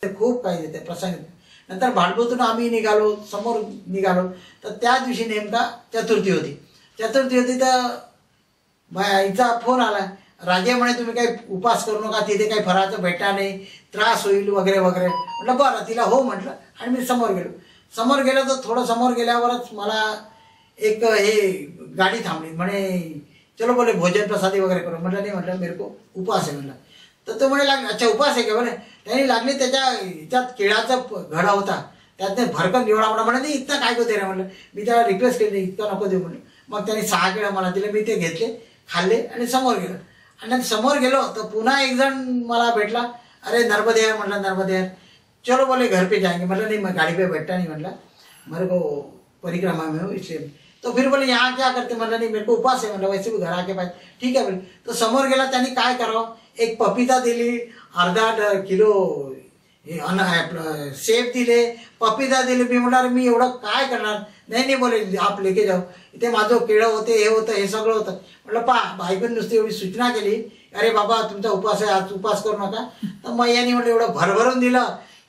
ते खूप काही देते प्रसंग. नंतर भाडभूतून आम्ही निघालो, समोर निघालो तर त्या दिवशी नेमका चतुर्थी होती. तर हिचा फोन आला, राजे म्हणे तुम्ही काही उपास करू नका, तिथे काही फराळाचं भेटणार नाही, त्रास होईल वगैरे वगैरे. म्हटलं बरं, तिला हो म्हटलं आणि मी समोर गेलो तर थोडं समोर गेल्यावरच मला एक हे गाडी थांबली. म्हणे चलो बोले भोजन प्रसादी वगैरे करू. म्हटलं नाही, म्हटलं मेरे को उपास आहे म्हटलं. तर तो म्हणे लागले अच्छा उपास आहे का बरे. त्यांनी लागले त्याच्या ह्याच्यात केळाचा घडा होता, त्यात भरकन एवढा मोठा. म्हणे नाही इतका काय होते रे म्हटलं. मी त्याला रिक्वेस्ट केली इतका नको देऊ म्हटलं. मग त्यांनी 6 केळं मला दिले, मी ते घेतले, खाल्ले आणि समोर गेलो. आणि समोर गेलो तर पुन्हा एक जण मला भेटला. अरे नर्मदे यार म्हटलं, नर्मदे यार चलो बोले घर पे जाएंगे. म्हटलं नहीं, मैं गाड़ी पे बैठता नहीं म्हटलं, मेरे को परिक्रमा में हो इसलिए. तो फिर बोले यहाँ क्या करते. म्हटलं नहीं मेरे को उपास है म्हटलं, वैसे भी घर आके पाहिजे. ठीक आहे बोले. तो समोर गेला, त्यांनी काय करावं, एक पपीता दिली, अर्धा किलो सेब दिले, पपीता दिले. मी म्हटलं मी एवढं काय करणार. नाही बोले आप लेके जाओ. इथे माझं केळं होते, हे होतं, हे सगळं होतं. म्हटलं बायकोने नुसती एवढी सूचना केली, अरे बाबा तुमचा उपास आहे, आज उपास करू नका. तर मैयानी म्हटलं एवढं भरभरून दिलं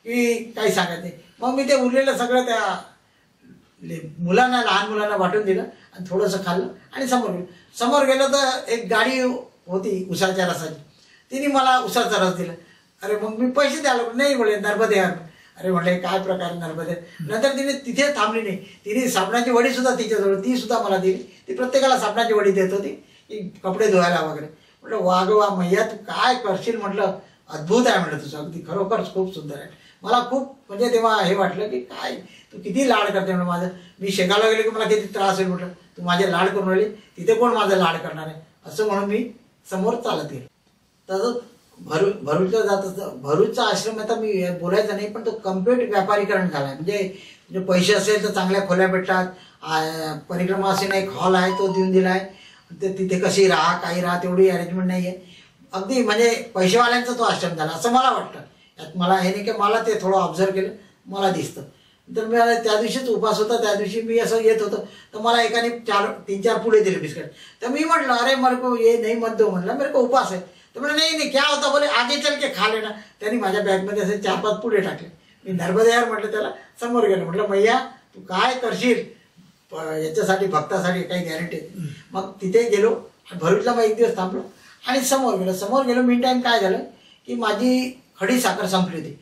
की काही सांगत नाही. मग मी ते उरलेलं सगळं त्या मुलांना, लहान मुलांना वाटून दिलं आणि थोडंसं खाल्लं आणि समोर गेलो तर एक गाडी होती उसाच्या रसाची, तिने मला उसाचा रस दिला. अरे मग मी पैसे द्यायला नाही बोले नर्मदे यार. अरे म्हटलं काय प्रकार नर्मदे. नंतर तिने तिथे थांबली नाही, तिने साबणाची वडी सुद्धा तिच्याजवळ, ती सुद्धा मला दिली. ती प्रत्येकाला साबणाची वडी देत होती की कपडे धुवायला वगैरे. म्हटलं वा ग वा मैया तू काय करशील म्हटलं, अद्भुत आहे म्हटलं तुझं, अगदी खरोखरच खूप सुंदर आहे. मला खूप म्हणजे तेव्हा हे वाटलं की काय तू किती लाड करते म्हटलं माझं. मी शेगावला गेले की मला किती त्रास होईल म्हटलं, तू माझे लाड करून राहिली, तिथे कोण माझं लाड करणार आहे असं म्हणून मी समोर चालत गेलो. तसंच भरूचला जात असतं. भरूचचा आश्रम आता मी बोलायचं नाही, पण तो कम्प्लीट व्यापारीकरण झाला आहे. म्हणजे पैसे असेल तर चांगल्या खोल्या भेटतात, परिक्रमा असेल एक हॉल आहे तो देऊन दिला आहे, तिथे कशी राहा काही राहा तेवढी अरेंजमेंट नाही आहे. अगदी म्हणजे पैसेवाल्यांचा तो आश्रम झाला असं मला वाटतं. यात मला हे नाही की मला ते थोडं ऑब्झर्व केलं मला दिसतं. तर मी त्या दिवशीच उपास होता, त्या दिवशी मी असं येत होतं तर मला एकाने 3-4 पुढे दिले बिस्किट. तर मी म्हटलं अरे मेरे को ये नहीं मत दो म्हटलं, मेरे को उपास आहे. तर म्हणे नाही क्या होता बोले आगे चल के खा लेना. त्यांनी माझ्या बॅगमध्ये असे 4-5 पुढे टाकले. मी नर्मदे यार म्हटलं त्याला, समोर गेलो. म्हटलं मैया तू काय करशील याच्यासाठी, भक्तासाठी काही गॅरंटी. मग तिथे गेलो, भरूचला मग एक दिवस थांबलो आणि समोर गेलो. मीन टाईम काय झालं की माझी खडी साखर संपली होती.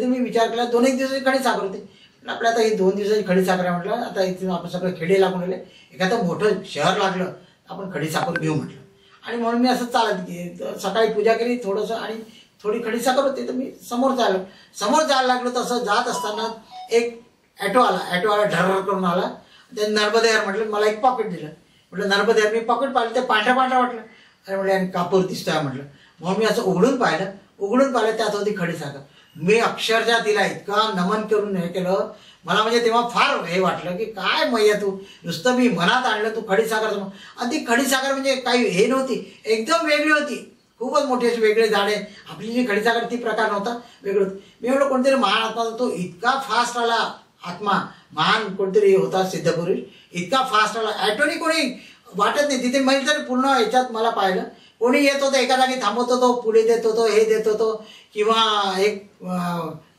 मी विचार केला 2-1 दिवसाची खडी साखर होती. आपल्या आता ही 2 दिवसाची खडी साखर आहे म्हटलं, आता इथे आपण सगळं खेडे लागून गेले, एखादं मोठं शहर लागलं आपण खडी साखर घेऊ म्हटलं. आणि म्हणून मी असं चालत गेले. सकाळी पूजा केली थोडंसं आणि थोडी खडी साखर होती. तर मी समोर जायला लागलो. तसं जात असताना एक ॲटोवाला ढर्र करून आला. त्याने नर्मदे यार म्हटलं, मला एक पॉकेट दिलं. म्हटलं नर्मदे यार. मी पॉकेट पाहिलं ते पांढरा वाटलं. अरे म्हटलं आणि कापूर दिसतोय म्हटलं. म्हणून मी असं उघडून पाहिलं त्यात होती खडी साखर. मी अक्षरशः तिला इतका नमन करून हे केलं. मला म्हणजे तेव्हा फार हे वाटलं की काय मैया तू नुसतं मी मनात आणलं, तू खडी साखर. आणि ती खडी साखर म्हणजे काही हे नव्हती, एकदम वेगळी होती, खूपच मोठी अशी वेगळे झाडे. आपली जी खडी साखर ती प्रकार नव्हता, वेगळं होतं. मी म्हटलं कोणतरी महान आत्मा, तो इतका फास्ट आला आत्मा, महान कोणतरी होता सिद्धपुरुष, इतका फास्ट आला. ॲटोनी कोणी वाटत नाही तिथे. म्हणजे पूर्ण याच्यात मला पाहिलं कोणी येत होतं, एका जागी थांबवत होतो, पुढे देत होतो, हे देत होतो, किंवा एक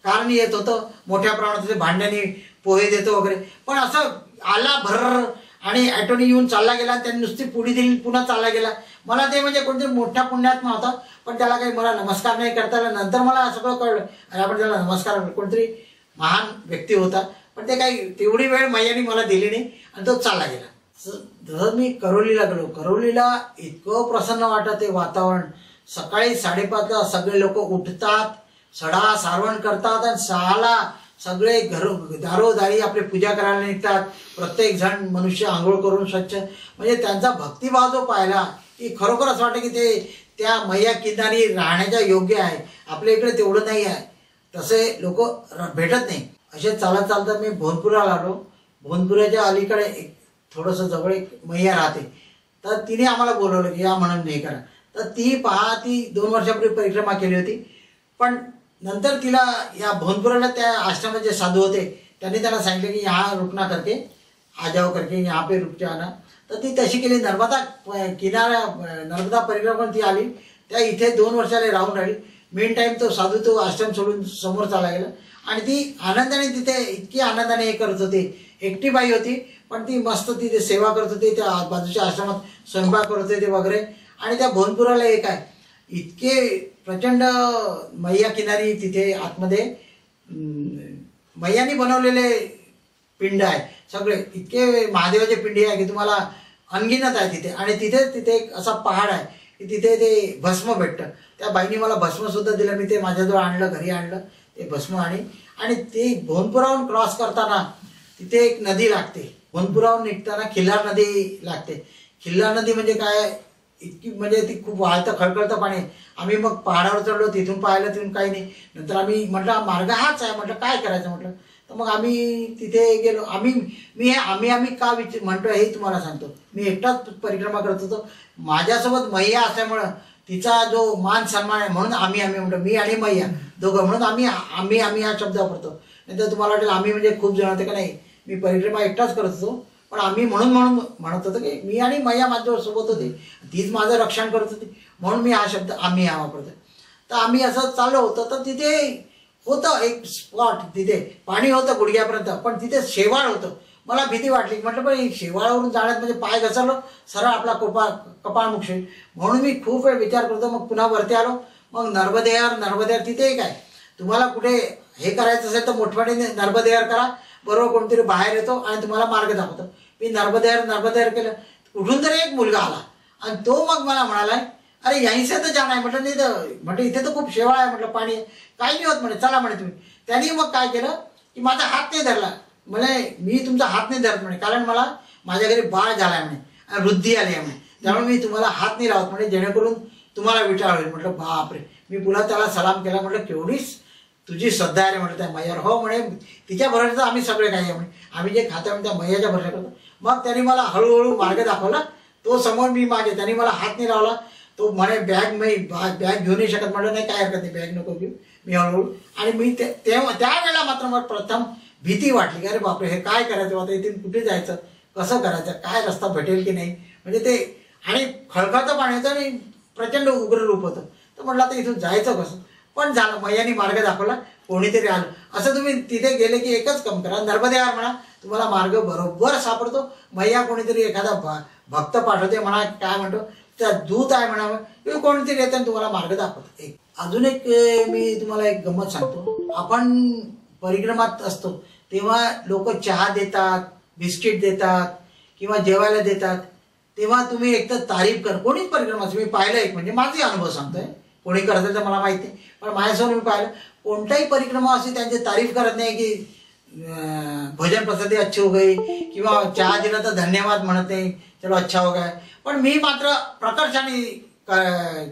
कारणी येत होतं मोठ्या प्रमाणात भांड्याने पोहे देतो वगैरे. पण असं आला भर आणि ॲटोनी येऊन चालला गेला. त्यांनी नुसती पुढी दिली, पुन्हा चालला गेला. मला ते म्हणजे कोणतरी मोठ्या पुण्यात्मा होता, पण त्याला काही मला नमस्कार नाही करता आला. नंतर मला सगळं कळलं, अरे आपण त्याला नमस्कार, कोणतरी महान व्यक्ती होता. पण ते काही तेवढी वेळ मैयानी मला दिली नाही आणि तो चालला गेला. जर मी करोलीला गेलो, करोलीला इतकं प्रसन्न वाटत ते वातावरण. सकाळी 5:30ला सगळे लोक उठतात, सडा सारवण करतात आणि 6ला सगळे दारोदारी आपली पूजा करायला निघतात. प्रत्येक जण मनुष्य आंघोळ करून स्वच्छ, म्हणजे त्यांचा भक्तिभाव जो पाहिला की खरोखर असं वाटतं की ते त्या मैया किनारी राहण्याच्या योग्य आहे. आपल्या इकडे तेवढं नाही आहे, तसे लोक भेटत नाही. असे चालत मी भोनपुराला आलो. भोनपुराच्या अलीकडे एक थोडंसं जवळ एक मैया राहते. तर तिने आम्हाला बोलवलं की या म्हणून हे करा. तर ती 2 वर्षापूर्वी परिक्रमा केली होती. पण नंतर तिला या भोनपुराला त्या आश्रमाचे साधू होते, त्यांनी त्यांना सांगितलं की यहाँ रुकना करके आ जाओ करके यहाँ पे रुक जाना. तर ती तशी केली. नर्मदा परिक्रमा ती आली, त्या इथे 2 वर्षाला राहून राहिली. मेन टाइम तो साधू तो आश्रम सोडून समोर चालला गेला आणि ती आनंदाने तिथे इतकी आनंदाने हे करत होती. एकटी बाई होती पण ती मस्त तिथे सेवा करत होती. त्या बाजूच्या आश्रमात स्वयंपाक करत होते वगैरे. आणि त्या भोनपुराला एक आहे इतके प्रचंड मैया किनारी तिथे आतमध्ये मैयानी बनवलेले पिंड आहे सगळे. इतके महादेवाचे पिंडी आहे की तुम्हाला अनगिनत आहे तिथे. आणि तिथे एक असा पहाड आहे की तिथे ते भस्म भेटतं. त्या बाईने मला भस्मसुद्धा दिलं. मी ते माझ्याजवळ आणलं, घरी आणलं ते भस्म. आणि ते भोनपुराहून क्रॉस करताना तिथे एक नदी लागते. भोनपुराहून निघताना खिल्लार नदी लागते. खिल्लार नदी म्हणजे काय, इतकी म्हणजे ती खूप वाहतं खळखळतं पाणी. आम्ही मग पहाडावर चढलो, तिथून पाहिलं, तिथून काही नाही. नंतर आम्ही म्हटलं मार्ग हाच आहे, म्हटलं काय करायचं म्हटलं. तर मग आम्ही तिथे गेलो. आम्ही का म्हणतो हे तुम्हाला सांगतो. मी एकटाच परिक्रमा करत होतो. माझ्यासोबत मैया असल्यामुळं तिचा जो मान सन्मान आहे म्हणून आम्ही म्हणतो. मी आणि मैया दोघं म्हणून आम्ही हा शब्द वापरतो. नाही तर तुम्हाला वाटेल आम्ही म्हणजे खूप जण होते का. नाही, मी परिक्रमा एकटाच करत होतो पण आम्ही म्हणून म्हणत होतो की मी आणि मैया माझ्यावर सोबत होती, तीच माझं रक्षण करत होती म्हणून मी हा शब्द आम्ही हा वापरतो. तर आम्ही असं चाललो होतो तर तिथे होतं एक स्पॉट, तिथे पाणी होतं गुडघ्यापर्यंत पण तिथे शेवाळ होतं. मला भीती वाटली. म्हटलं पण शेवाळावरून जाण्यात म्हणजे पाय घसरलो सरळ आपला कपाळ मुक्षेल म्हणून मी खूप वेळ विचार करतो. मग पुन्हा वरती आलो. मग नर्मदेहर तिथे एक आहे. तुम्हाला कुठे हे करायचं असेल तर मोठमोठे नर्मदेहर करा, बरोबर कोणतरी बाहेर येतो आणि तुम्हाला मार्ग दाखवतो. मी नर्मदेहर केलं. कुठून तरी एक मुलगा आला आणि तो मग मला म्हणाला अरे यहीं से तर जाना आहे. म्हटलं नाही तर म्हटलं इथे तर खूप शेवाळ आहे. म्हटलं पाणी काही नाही होत म्हणे, चला म्हणे तुम्ही. त्यांनी मग काय केलं की माझा हात नाही धरला. म्हणे मी तुमचा हात नाही धरत म्हणे, कारण मला माझ्या घरी बाळ झालाय म्हणे आणि वृद्धी आली आहे म्हणे, त्यामुळे मी तुम्हाला हात नाही लावत म्हणे जेणेकरून तुम्हाला विटाळ होईल. म्हटलं बापरे. मी पुन्हा त्याला सलाम केला. म्हटलं केवढीच तुझी श्रद्धा आहे म्हटलं त्या मैयावर. हो म्हणे तिच्या भरोशाचं आम्ही सगळे काही आहे म्हणे, आम्ही जे खातो आम्ही त्या मैयाच्या भरोशा करतो. मग त्यांनी मला हळूहळू मार्ग दाखवला. तो समोर मी मागे, त्यांनी मला हात नाही लावला. तो म्हणे बॅग घेऊ नाही शकत. म्हटलं नाही काय हरकत नाही, बॅग नको घेऊ. मी हळूहळू आणि मी त्यावेळेला मात्र मला प्रथम भीती वाटली की अरे बापरे हे काय करायचं, आता इथून कुठे जायचं, कसं करायचं, काय रस्ता भेटेल की नाही. म्हणजे ते आणि खळखळतं पाण्याचं आणि प्रचंड उग्र रूप होतं. तर म्हटलं आता इथून जायचं कसं. पण झालं, मैयानी मार्ग दाखवला. कोणीतरी आलं. असं तुम्ही तिथे गेले की एकच काम करा, नर्मदेहर म्हणा, तुम्हाला मार्ग बरोबर सापडतो. मैया कोणीतरी एखादा भक्त पाठवते म्हणा, काय म्हणतो त्या दूत आहे म्हणावं, किंवा कोणीतरी येतं तुम्हाला मार्ग दाखवतो. अजून एक मी तुम्हाला एक गंमत सांगतो. आपण परिक्रमात असतो तेव्हा लोक चहा देतात, बिस्किट देतात किंवा जेवायला देतात. तेव्हा तुम्ही एक तर तारीफ कर. कोणीच परिक्रमाचं मी पाहिलं, एक म्हणजे माझे अनुभव सांगतोय, कोणी करत तर मला माहिती नाही पण माझ्यासमोर मी पाहिलं कोणताही परिक्रमा असे त्यांची तारीफ करत नाही की भोजन प्रसादी अच्छी हो गई किंवा चहा दिला तर धन्यवाद म्हणत नाही, चलो अच्छा हो गया. पण मी मात्र प्रकर्षाने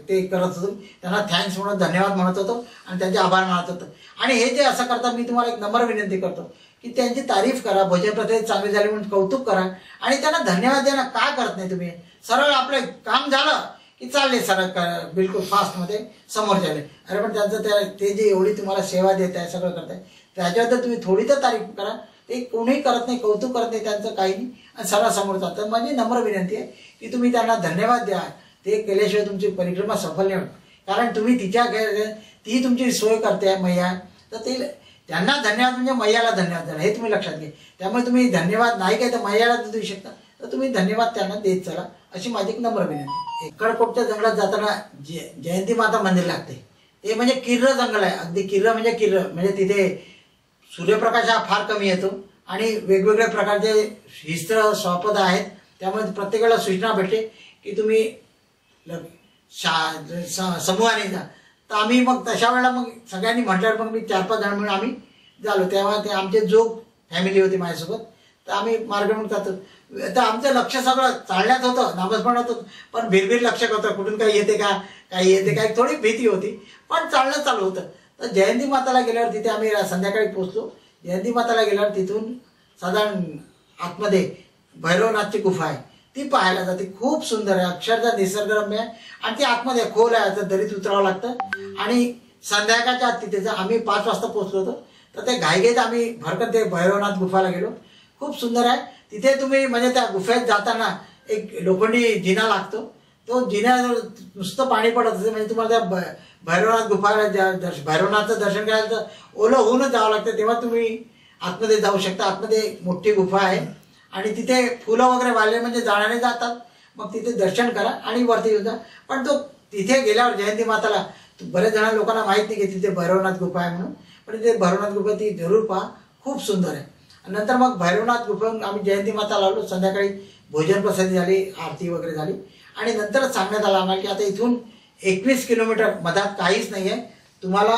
ते करत होतो. त्यांना थँक्स म्हणत धन्यवाद म्हणत होतो आणि त्यांचे आभार मानत होतो. आणि हे जे असं करतात मी तुम्हाला एक नम्र विनंती करतो की त्यांची तारीफ करा, भोजन प्रसादी चांगली झाली म्हणून कौतुक करा आणि त्यांना धन्यवाद द्या ना. का करत नाही तुम्ही. सरळ आपलं काम झालं की चालले सरळ बिलकुल फास्टमध्ये समोर झाले. अरे पण त्यांचं ते जे एवढी तुम्हाला सेवा देत आहे, सगळं करत आहे, त्याच्याबद्दल तुम्ही थोडी तर तारीफ करा. ते कोणीही करत नाही, कौतुक करत नाही त्यांचं काही नाही आणि सरळ समोर जातं. माझी नम्र विनंती आहे की तुम्ही त्यांना धन्यवाद द्या. ते केल्याशिवाय तुमची परिक्रमा सफल नाही होत. कारण तुम्ही ती तुमची सोय करते मैया, तर ते त्यांना धन्यवाद म्हणजे मैयाला धन्यवाद द्या, हे तुम्ही लक्षात घ्या. त्यामुळे तुम्ही धन्यवाद नाही काय तर मैयाला देऊ शकता, तर तुम्ही धन्यवाद त्यांना देत चला, अशी माझी एक नम्र विनंती. कडकोटच्या जंगलात जाताना जयंती माता मंदिर लागते. ते म्हणजे किर्र जंगल आहे. अगदी किर्र म्हणजे तिथे सूर्यप्रकाश हा फार कमी येतो आणि वेगवेगळ्या प्रकारचे हिस्त्र स्वापद आहेत. त्यामुळे प्रत्येक वेळेला सूचना भेटते की तुम्ही समूहाने जा. तर आम्ही मग तशा वेळेला मग सगळ्यांनी म्हटल्यावर मग मी 4-5 जण मिळून आम्ही झालो. तेव्हा ते आमचे जोग फॅमिली होती माझ्यासोबत. तर आम्ही मार्ग म्हणून जातो. तर आमचं लक्ष सगळं चालण्यात होतं, नामस्मरणात होतं, पण भिरभिर लक्ष होतं कुठून काही येते का, काही येते काय, थोडी भीती होती पण चालणं चालू होतं. तर जयंती माताला गेल्यावर तिथे आम्ही संध्याकाळी पोचलो. जयंती माताला गेल्यावर तिथून साधारण आतमध्ये भैरवनाथची गुफा आहे, ती पाहायला जाते. खूप सुंदर आहे, अक्षरशः निसर्गरम्य आहे आणि ती आतमध्ये खोल आहे, तर दरीत उतरावं लागतं. आणि संध्याकाळच्या आत तिथे आम्ही 5 वाजता पोहोचलो होतो. तर ते घाईघाईत आम्ही भरकत ते भैरवनाथ गुफाला गेलो. खूप सुंदर आहे. तिथे तुम्ही म्हणजे त्या गुफेत जाताना एक लोखंडी जिना लागतो. तो जिन्यावर नुसतं पाणी पडत असेल म्हणजे तुम्हाला त्या भैरवनाथ गुफाला भैरवनाथचं दर्शन करायला तर ओलं होऊनच जावं लागतं, तेव्हा तुम्ही आतमध्ये जाऊ शकता. आतमध्ये मोठी गुफा आहे आणि तिथे फुलं वगैरे वाढले म्हणजे जाणारे जातात, मग तिथे दर्शन करा आणि वरती येऊन जा. पण तो तिथे गेल्यावर जयंती माताला बरेच जण लोकांना माहीत नाही की तिथे भैरवनाथ गुफा आहे म्हणून, पण तिथे भैरवनाथ गुफा ती जरूर पहा, खूप सुंदर आहे. नंतर मग भैरवनाथ गुफेहून आम्ही जयंती माता लावलो. संध्याकाळी भोजन प्रसादी झाली, आरती वगैरे झाली आणि नंतरच सांगण्यात आलं आम्हाला की आता इथून 21 किलोमीटर मधात काहीच नाही आहे, तुम्हाला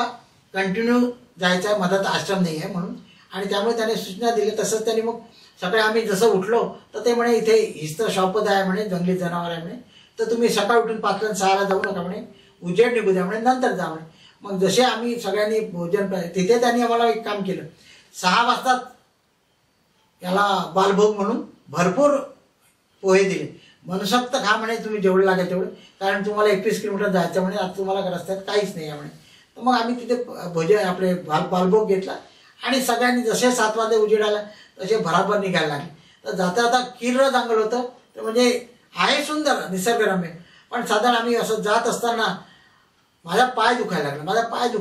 कंटिन्यू जायचं आहे, मधात आश्रम नाही आहे म्हणून. आणि त्यामुळे त्याने सूचना दिली. तसंच त्यांनी मग सकाळी आम्ही जसं उठलो तर ते म्हणे इथे हिस्त शॉपद आहे म्हणे, जंगली जनावर आहे म्हणे, तर तुम्ही सकाळी उठून 5 आणि 6ला जाऊ नका म्हणे, उजेड निघू द्या म्हणे, नंतर जा म्हणे. मग जसे आम्ही सगळ्यांनी भोजन तिथे त्यांनी आम्हाला एक काम केलं, 6 वाजता याला बालभोग म्हणून भरपूर पोहे दिले. मनसोक्त खा म्हणे, तुम्ही जेवढं लागेल तेवढं, कारण तुम्हाला 21 किलोमीटर जायचं म्हणे, आता तुम्हाला रस्त्यात काहीच नाही आहे म्हणे. तर मग आम्ही तिथे भोजन आपले बालभोग घेतला आणि सगळ्यांनी जसे 7 वाजले उजेड आला तसे भराभर निघायला लागले. तर जाता जाता किर्र जंगल होतं, तर म्हणजे आहे सुंदर निसर्गरम्य, पण साधारण आम्ही असं जात असताना माझा पाय दुखायला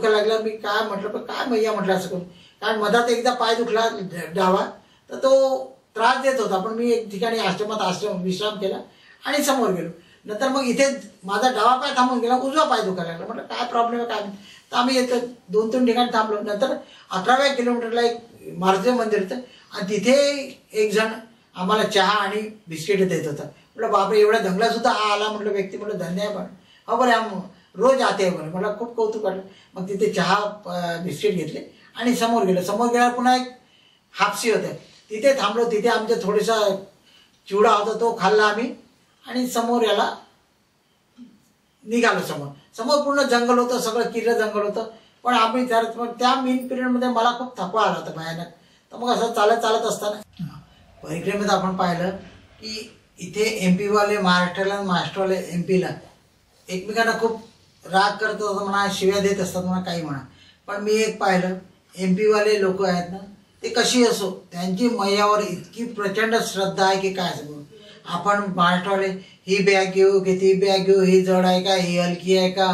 लागला. मी काय म्हटलं, पण काय मैया म्हटलं असं करून, कारण मधात एकदा पाय दुखला डावा, तर तो त्रास देत होता. पण मी एक ठिकाणी आश्रमात विश्राम केला आणि समोर गेलो. नंतर मग इथे माझा डावा पाय थांबून गेला, उजवा पाय दुखायला लागला. म्हटलं काय प्रॉब्लेम आहे काय. तर आम्ही येतो 2-3 ठिकाणी थांबलो. नंतर 11व्या किलोमीटरला एक महादेव मंदिर होतं आणि तिथे एक जण आम्हाला चहा आणि बिस्किट देत होता. म्हटलं बापरे, एवढ्या जंगलात सुद्धा आला म्हटलं व्यक्ती, म्हटलं धन्य आहे. पण हो बरं, रोज आते आहे बरं. मला खूप कौतुक वाटलं. मग तिथे चहा बिस्किट घेतले आणि समोर गेल्यावर पुन्हा एक हापसी होतं, तिथे थांबलो. तिथे आमच्या थोडासा चिवडा होता, तो खाल्ला आम्ही आणि समोर याला निघालो. समोर पूर्ण जंगल होतं, सगळं किल्लं जंगल होतं. पण आम्ही त्या मेन पिरियडमध्ये मला खूप थकवा आला होता भयानक. तर मग असं चालत असताना परिक्रमेत आपण पाहिलं की इथे MP वाले महाराष्ट्राला, महाराष्ट्रवाले MP ला एकमेकांना खूप राग करत असतात म्हणा, शिव्या देत असतात म्हणा, काही म्हणा. पण मी एक पाहिलं, MP वाले लोक आहेत ना, ते कशी असो त्यांची मैयावर इतकी प्रचंड श्रद्धा आहे की काय सांगू. आपण महाराष्ट्रवाले ही बॅग घेऊ की ती बॅग घेऊ, ही जड आहे का, ही हलकी आहे का,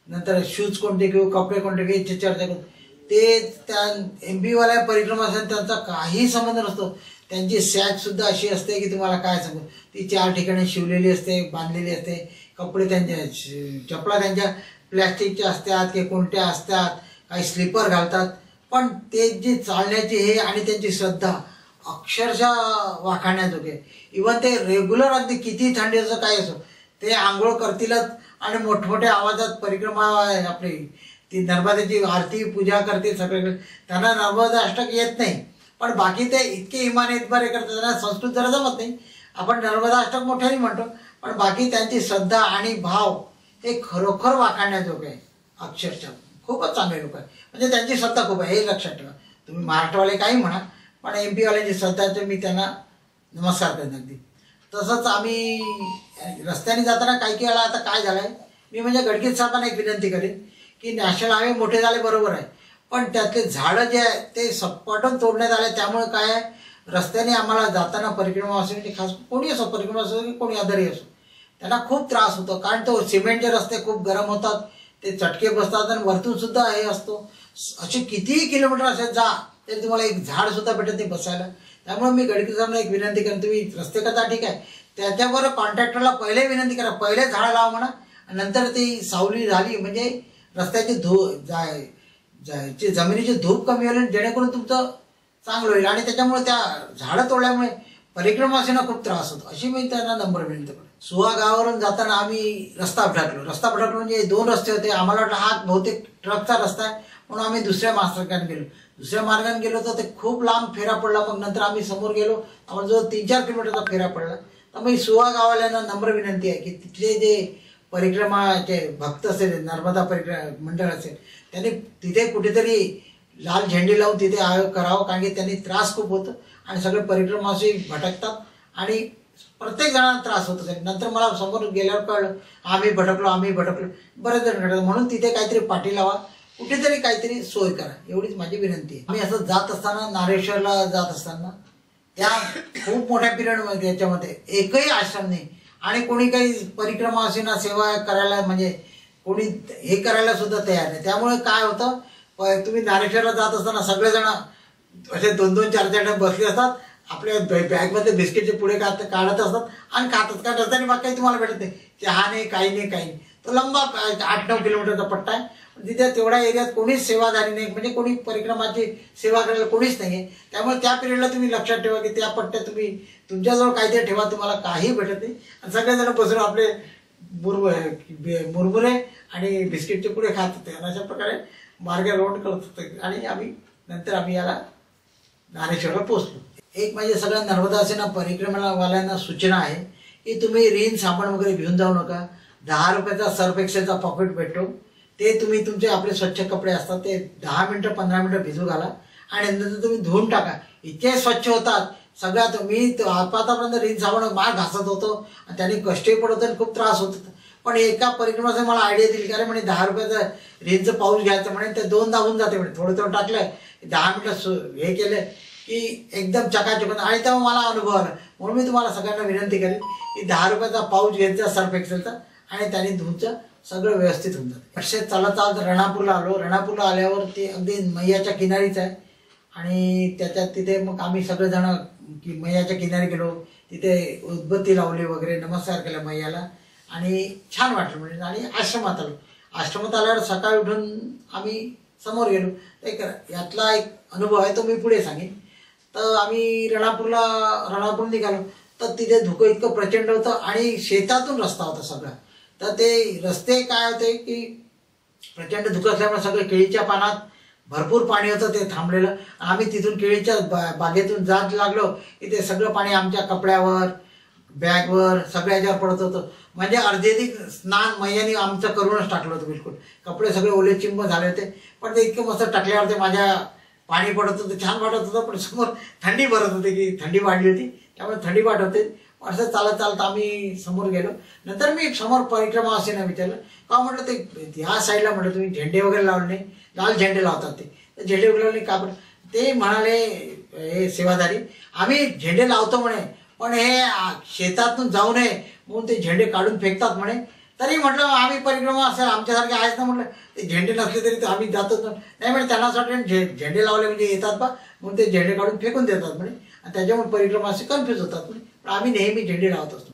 नंतर शूज कोणते घेऊ, कपडे कोणते घेऊ, चर्चा करू. ते त्या MP वाल्या परिक्रमा असेल त्यांचा काही संबंध नसतो. त्यांची सॅक सुद्धा अशी असते की तुम्हाला काय सांगू, ती 4 ठिकाणी शिवलेली असते, बांधलेली असते. कपडे त्यांच्या, चपला त्यांच्या प्लॅस्टिकच्या असतात की कोणत्या असतात, काही स्लीपर घालतात. पण ते जी चालण्याची हे आणि त्यांची श्रद्धा अक्षरशः वाखाणण्याजोगे. इव्हन ते रेग्युलर अगदी किती थंडी असो काय असो, ते आंघोळ करतीलच आणि मोठमोठ्या आवाजात परिक्रमा आपली ती नर्मदेची आरती पूजा करते सगळे. त्यांना नर्मदा अष्टक येत नाही, पण बाकी ते इतके इमाने इतबारे करतात, त्यांना संस्कृत जरा जमत नाही. आपण नर्मदा अष्टक मोठ्याने म्हणतो, पण बाकी त्यांची श्रद्धा आणि भाव हे खरोखर वाखाणण्याजोगे आहे. अक्षरशः खूपच चांगले लोक आहे, म्हणजे त्यांची श्रद्धा खूप आहे, हे लक्षात ठेवा. तुम्ही महाराष्ट्रवाले काही म्हणा, पण MP वाल्यांची श्रद्धाचे मी त्यांना नमस्कार करतो अगदी. तसंच आम्ही रस्त्याने जाताना काही वेळा आता काय झालंय, मी म्हणजे गडकित साहेबांना एक विनंती करेन की नॅशनल हायवे मोठे झाले बरोबर आहे, पण त्यातले झाडं जे आहे ते सपाटून तोडण्यात आले. त्यामुळे काय आहे, रस्त्याने आम्हाला जाताना परिक्रमा असो की खास कोणी असो, परिक्रमा असो की कोणी आधारी असो, त्यांना खूप त्रास होतो. कारण तो सिमेंटचे रस्ते खूप गरम होतात, ते चटके बसतात आणि वरतून सुद्धा हे असतो. असे कितीही किलोमीटर असे जा तरी तुम्हाला एक झाड सुद्धा भेटत नाही बसायला. त्यामुळे मी गडकरी साहेबांना एक विनंती करेन, तुम्ही रस्ते करता ठीक आहे, त्याच्यावर कॉन्ट्रॅक्टरला पहिले विनंती करा, पहिले झाडं लावा म्हणा, नंतर ती सावली झाली म्हणजे रस्त्याची जमिनीची धूप कमी होईल, जेणेकरून तुमचं चांगलं होईल. आणि त्याच्यामुळे त्या झाडं तोडल्यामुळे परिक्रमावासींना खूप त्रास होतो, अशी मी त्यांना नंबर विनंती करतो. सुहा गावावरून जाताना आम्ही रस्ता भटकलो म्हणजे 2 रस्ते होते. आम्हाला वाटलं हा बहुतेक ट्रकचा रस्ता आहे, म्हणून आम्ही दुसऱ्या मार्गाने गेलो तर ते खूप लांब फेरा पडला. मग नंतर आम्ही समोर गेलो, आम्हाला जो 3-4 किलोमीटरचा फेरा पडला. तर मग सुहा गावाल्यांना नम्र विनंती आहे की तिथले जे परिक्रमाचे भक्त असेल, नर्मदा परिक्रमा मंडळ असेल, त्यांनी तिथे कुठेतरी लाल झेंडे लावून तिथे आयोग करावं, कारण की त्यांनी त्रास खूप होतो आणि सगळे परिक्रमाशी भटकतात आणि प्रत्येक जणांना त्रास होतो. नंतर मला समोर गेल्यावर कळलं आम्ही भटकलो बरेच जण घडलं. म्हणून तिथे काहीतरी पाठी लावा, कुठेतरी काहीतरी सोय करा, एवढीच माझी विनंती आहे. आम्ही असं जात असताना, नारेश्वरला जात असताना त्या खूप मोठ्या पिरियडमध्ये याच्यामध्ये एकही आश्रम नाही आणि कोणी काही परिक्रमा असे ना सेवा करायला म्हणजे कोणी हे करायला सुद्धा तयार नाही. त्यामुळे काय होतं, तुम्ही ज्ञानेश्वरला जात असताना सगळेजण असे 2-2, 4-4 डब बसले असतात, आपल्या बॅगमधले बिस्किटचे पुढे काढत असतात आणि खातात. का रस्त्याने बाकी काही तुम्हाला भेटत नाही, चहा नाही, काही नाही. तो लंबा 8-9 किलोमीटरचा पट्टा आहे. तिथे तेवढ्या एरियात कोणीच सेवादारी नाही, म्हणजे कोणी परिक्रमाची सेवा करायला कोणीच नाही आहे. त्यामुळे त्या पिरियडला तुम्ही लक्षात ठेवा की त्या पट्ट्यात तुम्ही तुमच्याजवळ काहीतरी ठेवा, तुम्हाला काही भेटत नाही. आणि सगळेजण बसून आपले मुरमुरे आणि बिस्किटचे पुढे खात होते आणि अशा प्रकारे मार्ग रोड करत होते. आणि आम्ही याला ज्ञानेश्वरला पोहोचलो. एक म्हणजे सगळ्या नर्मदा सेना परिक्रमावाल्यांना सूचना आहे की तुम्ही रिन साबण वगैरे घेऊन जाऊ नका. 10 रुपयाचा सर्फ एक्सेलचा पॉकेट भेटतो, ते तुम्ही तुमचे आपले स्वच्छ कपडे असतात ते 10 मिनटं 15 मिनटं भिजू घाला आणि नंतर तुम्ही धुवून टाका. इतके स्वच्छ होतात सगळ्यात. मी आतापर्यंत रिन साबण मार घासत होतो आणि त्याने कष्टही पडत होते आणि खूप त्रास होत होता. पण एका परिक्रमाचं मला आयडिया दिली, कारण म्हणे 10 रुपयाचं रिनचं पाऊच घ्यायचं म्हणे, ते 2 दाबून जाते म्हणे. थोडं टाकलं, 10 मिनटं हे केलं की एकदम चकाचक होतं. आणि तेव्हा मला अनुभव आला. म्हणून मी तुम्हाला सगळ्यांना विनंती करेन की 10 रुपयाचा पाऊच घ्यायचा सर्फ एक्सेलचा आणि त्याने धुवून सगळं व्यवस्थित होऊन जातं. असे चालत रणापूरला आलो. रणापूरला आल्यावर ते अगदी मैयाच्या किनारीच आहे आणि तिथे मग आम्ही सगळेजण मैयाच्या किनारी गेलो. तिथे उदबत्ती लावली वगैरे, नमस्कार केला मैयाला आणि छान वाटलं म्हणजे. आणि आश्रमात आलो. आश्रमात आल्यावर सकाळी उठून आम्ही समोर गेलो. यातला एक अनुभव आहे तो मी पुढे सांगेन. तर आम्ही रणापूर निघालो. तर तिथे धुकं इतकं प्रचंड होतं आणि शेतातून रस्ता होता सगळा. तर ते रस्ते काय होते की प्रचंड धुकं असल्यामुळे सगळे केळीच्या पानात भरपूर पाणी होतं, ते थांबलेलं. आम्ही तिथून केळीच्या बागेतून जात लागलो की ते सगळं पाणी आमच्या कपड्यावर, बॅगवर, सगळ्या ह्याच्यावर पडत होतं. म्हणजे अर्धेधिक स्नान मैयाने आमचं करूनच टाकलं होतं बिलकुल. कपडे सगळे ओले चिंब झाले होते. पण ते इतकं मस्त टाकल्यावर ते माझ्या पाणी पडत होतं, छान वाटत होतं. पण समोर थंडी भरत होती की थंडी वाढली होती, त्यामुळे थंडी वाटत होती. असं चालत आम्ही समोर गेलो. नंतर मी समोर परिक्रमा असेना विचारलं, का म्हटलं ते ह्या साईडला म्हटलं तुम्ही झेंडे वगैरे लावले नाही, लाल झेंडे लावतात ते झेंडे वगैरे लावले का बरं. ते म्हणाले हे सेवादारी, आम्ही झेंडे लावतो म्हणे, पण हे शेतातून जाऊ नये म्हणून ते झेंडे काढून फेकतात म्हणे. तरी म्हटलं आम्ही परिक्रमा असेल आमच्यासारखे आहेच ना म्हटलं, ते झेंडे नसले तरी आम्ही जातच नाही म्हणे. त्यांना असं वाटतं झेंडे लावले म्हणजे येतात बा, म्हणून ते झेंडे काढून फेकून देतात म्हणे आणि त्याच्यामुळे परिक्रमा असे कन्फ्यूज होतात म्हणे. पण आम्ही नेहमी झेंडे लावत असतो.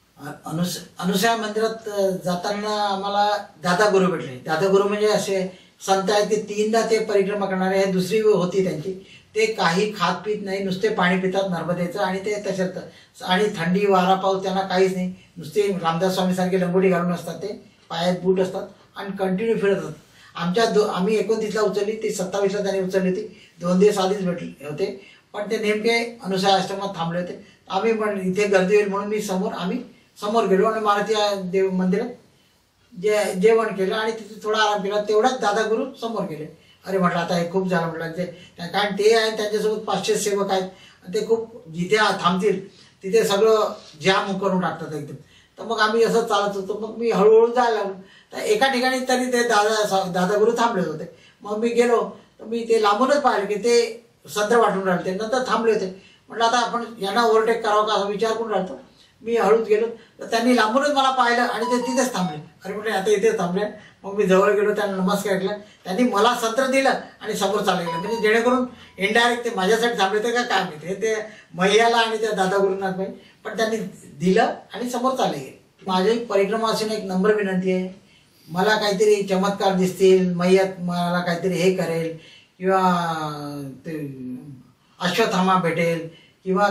अनुसया मंदिरात जाताना आम्हाला दादा गुरु भेटले. दादा गुरु म्हणजे असे संत आहेत की 3दा ते परिक्रमा करणारे. हे दुसरी होती त्यांची. ते काही खात पीत नाही, नुसते पाणी पितात नर्मदेचं आणि ते तशात. आणि थंडी वारा पाऊस त्यांना काहीच नाही, नुसते रामदास स्वामी सारखे लंगोटी घालून असतात, ते पायात बूट असतात आणि कंटिन्यू फिरत असतात. आम्ही 29ला उचलली, ती 27ला त्यांनी उचलली होती. 2 दिवस आधीच भेटले होते. पण ते नेमके अनुसया आश्रमात थांबले होते. आम्ही पण इथे गर्दी होईल म्हणून आम्ही समोर गेलो आणि मारुती देव मंदिरात जेवण केलं आणि तिथे थोडा आराम केला. तेवढाच दादा गुरु समोर गेले. अरे म्हटलं आता हे खूप झालं म्हटलं. कारण ते आहे त्यांच्यासोबत 500 सेवक आहेत. ते खूप जिथे थांबतील तिथे सगळं जाम करून टाकतात एकदम. तर मग आम्ही असं चालत होतो. मग मी हळूहळू जायला लागलो. तर एका ठिकाणी तरी ते दादा गुरु थांबले होते. मग मी गेलो तर मी ते लांबूनच पाहिले की ते संत्र वाटून राहिले. ते नंतर थांबले होते. म्हटलं आता आपण यांना ओव्हरटेक करावं का असा विचार करून राहतो. मी हळूच गेलो तर त्यांनी लांबूनच मला पाहिलं आणि ते तिथेच थांबले. अरे म्हटलं आता इथेच थांबले. मग मी जवळ गेलो, त्यांना नमस्कार केला. त्यांनी मला संत्र दिलं आणि समोर चालले गेलं. म्हणजे जेणेकरून इनडायरेक्ट ते माझ्यासाठी थांबले होते का काय माहिती, ते मैयाला आणि त्या दादा गुरुनाथ भाई, पण त्यांनी दिलं आणि समोर चालले गेले. माझी परिक्रमा असून एक नम्र विनंती आहे, मला काहीतरी चमत्कार दिसतील, मैयात मला काहीतरी हे करेल किंवा ते अश्वत्थामा भेटेल किंवा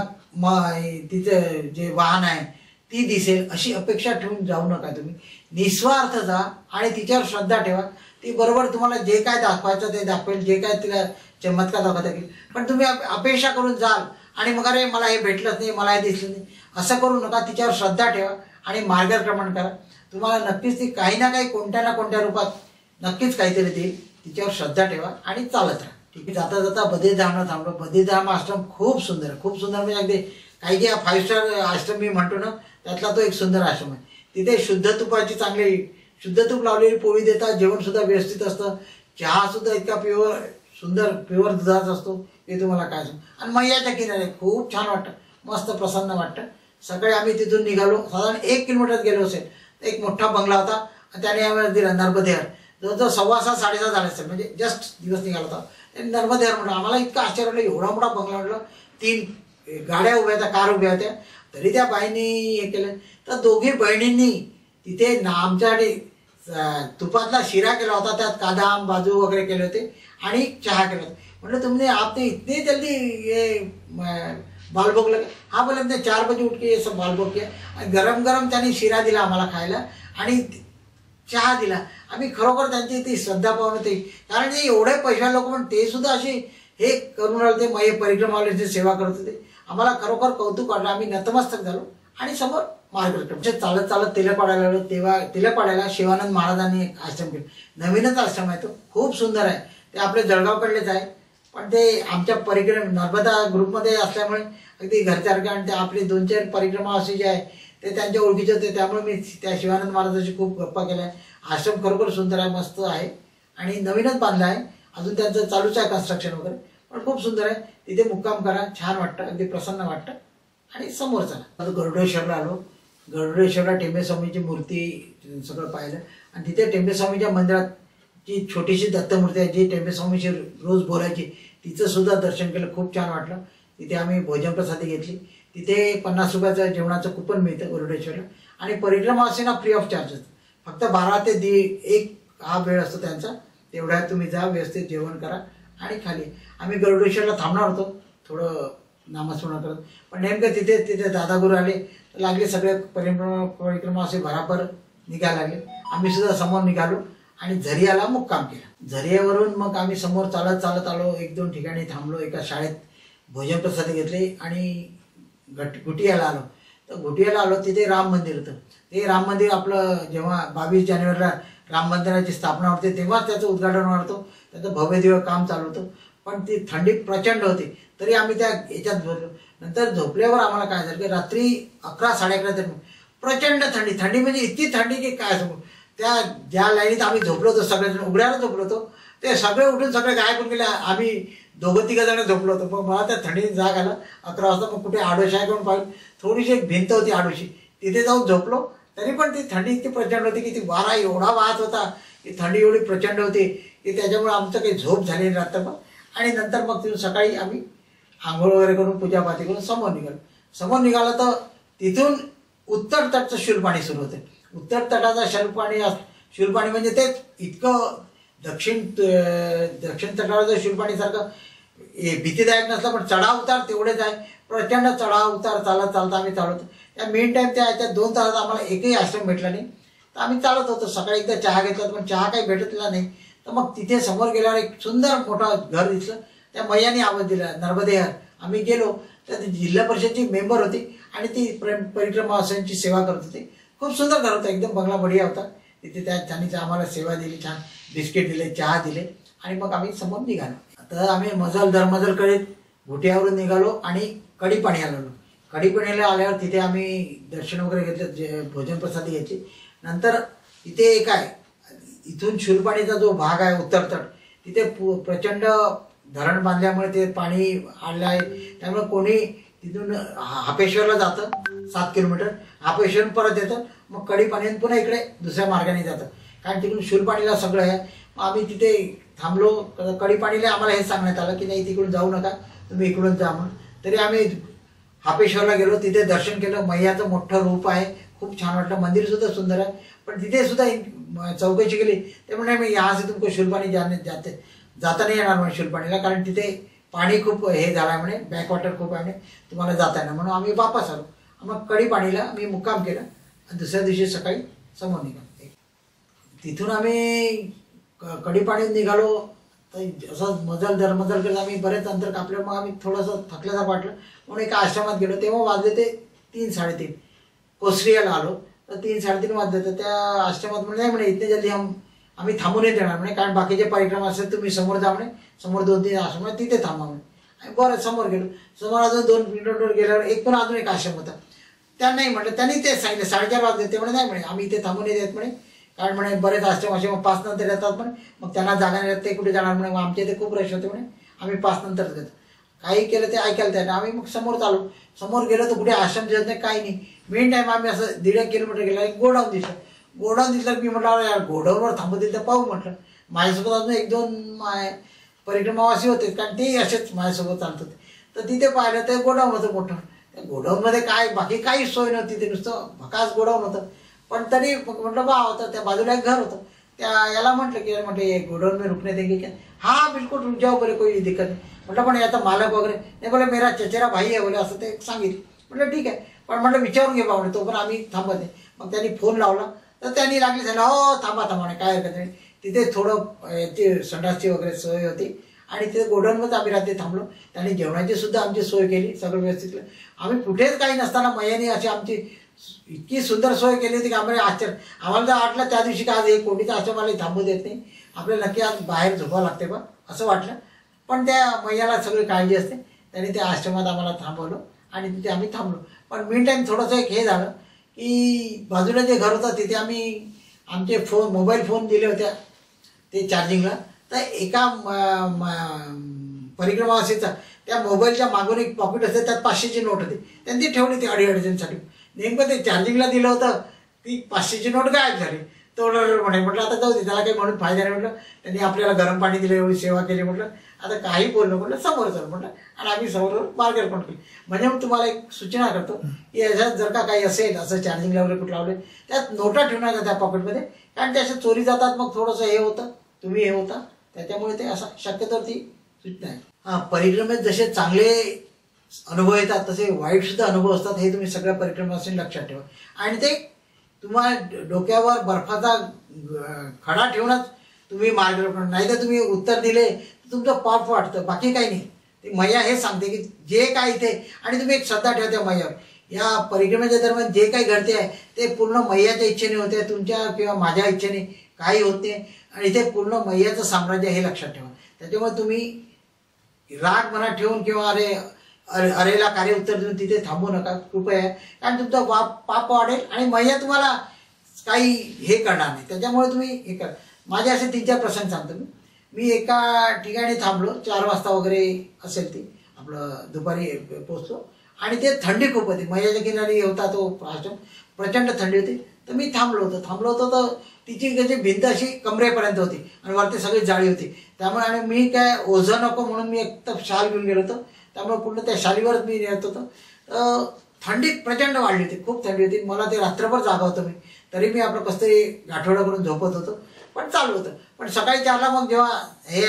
तिचं जे वाहन आहे ती दिसेल अशी अपेक्षा ठेवून जाऊ नका. तुम्ही निस्वार्थ जा आणि तिच्यावर श्रद्धा ठेवा. ती बरोबर तुम्हाला जे काय दाखवायचं ते दाखवेल, जे काय तिला चमत्कार दाखवता येईल. पण तुम्ही अपेक्षा करून जाल आणि मग अरे मला हे भेटलंच नाही, मला हे दिसलं नाही, असं करू नका. तिच्यावर श्रद्धा ठेवा आणि मार्गक्रमण करा. तुम्हाला नक्कीच ती काही ना काही कोणत्या ना कोणत्या रूपात नक्कीच काहीतरी देईल. तिच्यावर श्रद्धा ठेवा आणि चालत राहा. ठीक आहे. जाता जाता बद्रीधामला थांबलो. बद्रीधाम आश्रम खूप सुंदर आहे, खूप सुंदर. म्हणजे अगदी काही जे 5 स्टार आश्रम मी म्हणतो ना त्यातला तो एक सुंदर आश्रम आहे. तिथे शुद्ध तुपाची चांगली शुद्ध तूप लावलेली पोळी देतात. जेवण सुद्धा व्यवस्थित असतं. चहा सुद्धा इतका प्युअर सुंदर प्युअर दुधाचा असतो ते तुम्हाला काय सांगू. आणि मैयाच्या किनारे खूप छान वाटतं, मस्त प्रसन्न वाटतं. सकाळी आम्ही तिथून निघालो. साधारण 1 किलोमीटर गेलो असेल. एक मोठा बंगला होता आणि त्याने आम्हाला दिला नर्मदेहर. जवळजवळ 6:15 7:30 झाले असेल, म्हणजे जस्ट दिवस निघाला होता. त्यांनी नर्मदेहर म्हटलं. आम्हाला इतकं आश्चर्य वाटलं, एवढा मोठा बंगला म्हटलं. 3 गाड्या उभ्या होत्या, कार उभ्या होत्या. तरी त्या बाईंनी हे केलं. तर दोघी बहिणींनी तिथे आमच्यासाठी तुपातला शिरा केला होता, त्यात कादाम बाजू वगैरे केले होते आणि चहा केला होता. म्हटलं तुमने आपने इतने जल्दी ये बालभोग लगा? हाँ बोले हमने 4 बजे उठ के ये सब बालभोग किया. आणि गरम गरम त्यांनी शिरा दिला आम्हाला खायला आणि चहा दिला. आम्ही खरोखर त्यांची ती श्रद्धा पाहून होती. कारण ते एवढे पैशा लोक पण ते सुद्धा असे हे करून राहिले, ते मय परिक्रमावाल्यांची सेवा करत होते. आम्हाला खरोखर कौतुक वाटलं. आम्ही नतमस्तक झालो आणि समोर मार्गदर्शन चालत चालत तिलकवाड्याला आलो. तेव्हा तिलकवाड्याला शिवानंद महाराजांनी एक आश्रम केला. नवीनच आश्रम आहे तो, खूप सुंदर आहे. ते आपले जळगावकडलेच आहे, पण ते आमच्या परिक्रम नर्मदा ग्रुपमध्ये असल्यामुळे अगदी घरच्यासारखं. आणि ते आपली 2-4 परिक्रमा असे जे आहे ते त्यांच्या ओळखीचे होते, त्यामुळे मी त्या शिवानंद महाराजांशी खूप गप्पा केल्या. आश्रम खरोखर सुंदर आहे, मस्त आहे आणि नवीनच बांधला आहे. अजून त्यांचं चालूच आहे कन्स्ट्रक्शन वगैरे, पण खूप सुंदर आहे. तिथे मुक्काम करा, छान वाटतं, अगदी प्रसन्न वाटतं. आणि समोर चला गरुडेश्वरला आलो. गरुडेश्वरला टेंबेस्वामीची मूर्ती सगळं पाहिलं. आणि तिथे टेंबेस्वामीच्या मंदिरात जी छोटीशी दत्तमूर्ती आहे, जी टेंबेस्वामीशी रोज बोलायची, तिचं सुद्धा दर्शन केलं. खूप छान वाटलं. तिथे आम्ही भोजन प्रसादी घेतली. तिथे 50 रुपयाचं जेवणाचं कुपन मिळतं गरुडेश्वरला. आणि परिक्रमा असे ना फ्री ऑफ चार्ज असतं. फक्त 12 ते 1 हा वेळ असतो त्यांचा. तेवढ्यात तुम्ही जा, व्यवस्थित जेवण करा आणि खाली. आम्ही गरुडेश्वरला थांबणार होतो थोडं नामस्मरण करत, पण नेमकं तिथे दादागुरु आले, लागले सगळे परिक्रमा असे भराभर निघायला लागले. आम्ही सुद्धा समोर निघालो आणि झरियाला मुक्काम केला. झरियावरून मग आम्ही समोर चालत चालत आलो. 1-2 ठिकाणी थांबलो. एका शाळेत भोजन प्रसाद घेतले आणि घुटियाला आलो. तर घुटियाला आलो, तिथे राम मंदिर होतं. ते राम मंदिर आपलं जेव्हा 22 जानेवारीला राम मंदिराची स्थापना होते तेव्हाच त्याचं उद्घाटन होतं. त्याचं भव्यदिव्य काम चालू होतं. पण ती थंडी प्रचंड होती, तरी आम्ही त्या याच्यात झोपलो. नंतर झोपल्यावर आम्हाला काय झालं की रात्री 11-11:30 तरी प्रचंड थंडी म्हणजे इतकी थंडी की काय सांगू. त्या ज्या लाईनीत आम्ही झोपलो होतो, सगळेजण उघड्यावर झोपलो होतो, ते सगळे उठून सगळे गायब होऊन गेले. आम्ही 2-3 जण झोपलो होतो. पण मला त्या थंडीत जाग आला. 11 वाजता मग कुठे आडोशी आहे करून पाहिलं. थोडीशी एक भिंत होती आडोशी, तिथे जाऊन झोपलो. तरी पण ती थंडी इतकी प्रचंड होती की ती वारा एवढा वाहत होता, की थंडी एवढी प्रचंड होती की त्याच्यामुळे आमचं काही झोप झाली रात्रभर. आणि नंतर मग तिथून सकाळी आम्ही आंघोळ वगैरे करून पूजापाती करून समोर निघालो. तर तिथून उत्तर तटचं शूलपाणी सुरू होतं. उत्तर तटाचा शूलपाणी म्हणजे तेच इतकं दक्षिण तटावरचं शूलपाणीसारखं भीतीदायक नसलं, पण चढाव उतार तेवढेच आहे. प्रचंड चढाव उतार चालत आम्ही चालवतो. त्या मेन टाईम त्या 2 तासात आम्हाला एकही आश्रम भेटला नाही. तर आम्ही चालत होतो. सकाळी एकदा चहा घेतला, पण चहा काही भेटतला नाही. तर मग तिथे समोर गेल्यावर एक सुंदर मोठं घर दिसलं. त्या मैयाने आवाज दिला, नर्मदेहर. आम्ही गेलो तर जिल्हा परिषदची मेंबर होती आणि ती परिक्रमा असंची सेवा करत होती. खूप सुंदर घर होतं, एकदम बंगला बढिया होता. तिथे त्यांनी आम्हाला सेवा दिली, छान बिस्किट दिले, चहा दिले आणि मग आम्ही समोर निघालो. आता आम्ही दरमजल करीत घुटियावरून निघालो आणि कढीपाणी आलो. कढीपाणीला आल्यावर तिथे आम्ही दर्शन वगैरे घेतलं, भोजन प्रसादी घेतली. नंतर इथे एक आहे, इथून शूलपाणीचा जो भाग आहे उत्तर तट, तिथे प्रचंड धरण बांधल्यामुळे ते पाणी आलं आहे. त्यामुळे कोणी तिथून हापेश्वरला जातं 7 किलोमीटर, हापेश्वरून परत येतं. मग कढीपाणीहून पुन्हा इकडे दुसऱ्या मार्गाने जातं, कारण तिकडून शूलपाणीला सगळं आहे. मग आम्ही तिथे थांबलो. कढीपाणीला आम्हाला हे सांगण्यात आलं की नाही तिकडून जाऊ नका, तुम्ही इकडून जा म्हणून. तरी आम्ही हापेश्वरला गेलो, तिथे दर्शन केलं. मैयाचं मोठं रूप आहे, खूप छान वाटलं. मंदिर सुद्धा सुंदर आहे. पण तिथे सुद्धा चौकशी केली, ते म्हणे मी यहाँ से तुमको शूलपाणी जाता नाही येणार म्हणे शूलपाणीला, कारण तिथे पाणी खूप हे झालं आहे म्हणे, बॅकवॉटर खूप आहे म्हणे, तुम्हाला जाता येणार. म्हणून आम्ही वापस आलो. मग कढीपाणीला मी मुक्काम केला आणि दुसऱ्या दिवशी सकाळी समोर निघालो. तिथून आम्ही कढीपाणीत निघालो. तर असं दरमजल करत आम्ही बरेच अंतर कापलं. मग आम्ही थोडंसं थकल्यासारखं वाटलं म्हणून एका आश्रमात गेलो. तेव्हा वाजले ते 3-3:30. कोसरियाला आलो तर 3-3:30 वाजले. तर त्या आश्रमात म्हणजे नाही म्हणे इतने जल्दी आम्ही थांबून नाही देणार म्हणे, कारण बाकीचे परिक्रमा असेल तुम्ही समोर जा म्हणे, समोर 2-3 आश्रम आहे तिथे थांबा म्हणे. आणि बरं समोर गेलो. समोर अजून 2 किलोमीटर गेल्यावर अजून एक आश्रम होता. त्या नाही म्हटलं, त्यांनी तेच सांगितलं 4:30 वाजले. ते म्हणे नाही म्हणे आम्ही इथे थांबून नाही देत म्हणे, कारण म्हणे बरेच आश्रम असे मग 5 नंतर येतात म्हणे, मग त्यांना जागा नाही, ते कुठे जाणार म्हणे, मग आमच्या इथे खूप रश होते म्हणे, आम्ही 5 नंतरच घेतो. काही केलं ते ऐकायला त्याने. आम्ही मग समोर चालू. समोर गेलो तर कुठे आश्रम दिसत नाही, काही नाही. मेन टाईम आम्ही असं 1.5 किलोमीटर गेला, एक गोडाऊन दिसलं. गोडाऊन दिसलं. मी म्हटलं यार गोडाऊनवर थांबतील तर पाहू म्हटलं. माझ्यासोबत अजून 1-2 परिक्रमावासी होते, कारण ते असेच माझ्यासोबत चालत होते. तर तिथे पाहिलं तर गोडाऊन होतं मोठं. त्या गोडाऊनमध्ये काय बाकी काही सोय नव्हती, ते नुसतं भकास गोडाऊन होतं. पण तरी म्हटलं बा होतं, त्या बाजूला एक घर होतं. त्या याला म्हटलं की म्हटलं गोडाऊन में रुकने देंगे क्या? हाँ बिल्कुल रुक जाओ बोले, कोई दिक्कत नाही. म्हटलं पण याचा मालक वगैरे नाही बोले, मेरा चचेरा भाई आहे बोले, असं ते सांगितलं. म्हटलं ठीक आहे, पण म्हटलं विचारून घे बाबा, तो पण आम्ही थांबत नाही. मग त्यांनी फोन लावला तर त्यांनी लागली झालं, हो थांबा थांबा काय हरकत नाही. तिथे थोडं याची संडासची वगैरे सोय होती आणि तिथे गोडाऊनमध्ये आम्ही रात्री थांबलो. त्यांनी जेवणाची सुद्धा आमची सोय केली, सगळं व्यवस्थित केलं. आम्ही कुठेच काही नसताना मैयाने अशी आमची इतकी सुंदर सोय केली होती की आम्हाला आश्चर्य. आम्हाला तर वाटलं त्या दिवशी का आज हे कोणीच आश्रमाला थांबू देत नाही, आपल्याला नक्की आज बाहेर झोपावं लागते बा असं वाटलं. पण त्या मैयाला सगळी काळजी असते. त्यांनी त्या आश्रमात आम्हाला थांबवलं आणि तिथे आम्ही थांबलो. पण मीन टाईम थोडंसं एक हे झालं की बाजूला जे घर होतं तिथे आम्ही आमचे मोबाईल फोन दिले होते ते चार्जिंगला. तर एका परिक्रमावासीचा त्या मोबाईलच्या मागून एक पॉकेट असते, त्यात 500ची नोट होती. त्यांनी ती ठेवली ती अडीअडचणीसाठी. नेमकं ते चार्जिंगला दिलं होतं, ती 500ची नोट गायब झाली. तो म्हटलं आता जाऊ दे, त्याला काही म्हणून फायदा नाही. म्हटलं त्यांनी आपल्याला गरम पाणी दिलं, एवढी सेवा केली. म्हटलं आता काही बोललं, म्हटलं समोर चल म्हटलं, आणि आम्ही समोर मार्गदर्शन केली. म्हणजे मग तुम्हाला एक सूचना करतो की याच्यात जर का काही असेल असं चार्जिंगला वगैरे कुठं लावले, त्यात नोटा ठेवणार त्या पॉकेटमध्ये, कारण त्या अशा चोरी जातात. मग थोडंसं हे होतं, तुम्ही हे होता, त्याच्यामुळे ते असं शक्यतो ती सूचना आहे. हां, परिक्रमेत जसे चांगले अनुभव येतात तसे वाईट सुद्धा अनुभव असतात, हे तुम्ही सगळ्या परिक्रमावासींनी लक्षात ठेवा. आणि ते तुम्हाला डोक्यावर बर्फाचा खडा ठेवूनच तुम्ही मार्गदर्शन, नाही तर तुम्ही उत्तर दिले तर तुमचं पाप वाटतं, बाकी काही नाही. ते मैया हे सांगते की जे काय इथे, आणि तुम्ही एक श्रद्धा ठेवा त्या मैयावर. या परिक्रमेच्या दरम्यान जे काही घडते आहे ते पूर्ण मैयाच्या इच्छेने होते, तुमच्या किंवा माझ्या इच्छेने काही होत नाही. आणि इथे पूर्ण मैयाचं साम्राज्य हे लक्षात ठेवा. त्याच्यामुळे तुम्ही राग मनात ठेवून किंवा अरेला कार्य उत्तर देऊन तिथे थांबू नका कृपया, कारण तुमचा पाप वाढेल आणि मैया तुम्हाला काही हे करणार नाही. त्याच्यामुळे तुम्ही हे करा. माझे असे 3-4 प्रसंग सांगतो मी. एका ठिकाणी थांबलो, 4 वाजता वगैरे असेल, ती आपलं दुपारी पोचलो आणि ते थंडी खूप होती. मैयाच्या किनारी होता तो आश्रम, प्रचंड थंडी होती. तर मी थांबलो होतो तर तिची त्याची भिंत अशी कमरेपर्यंत होती आणि वरती सगळी जाळी होती. त्यामुळे आणि मी काय ओझं नको म्हणून मी एक तर शाल घेऊन गेलो होतो, त्यामुळे पूर्ण त्या शालीवरच मी येत होतो. थंडी प्रचंड वाढली होती, खूप थंडी होती. मला ते रात्रभर जागा होतं मी, तरी मी आपलं कसं तरी गाठोडा करून झोपत होतो, पण चालू होतं. पण सकाळी 4ला मग जेव्हा हे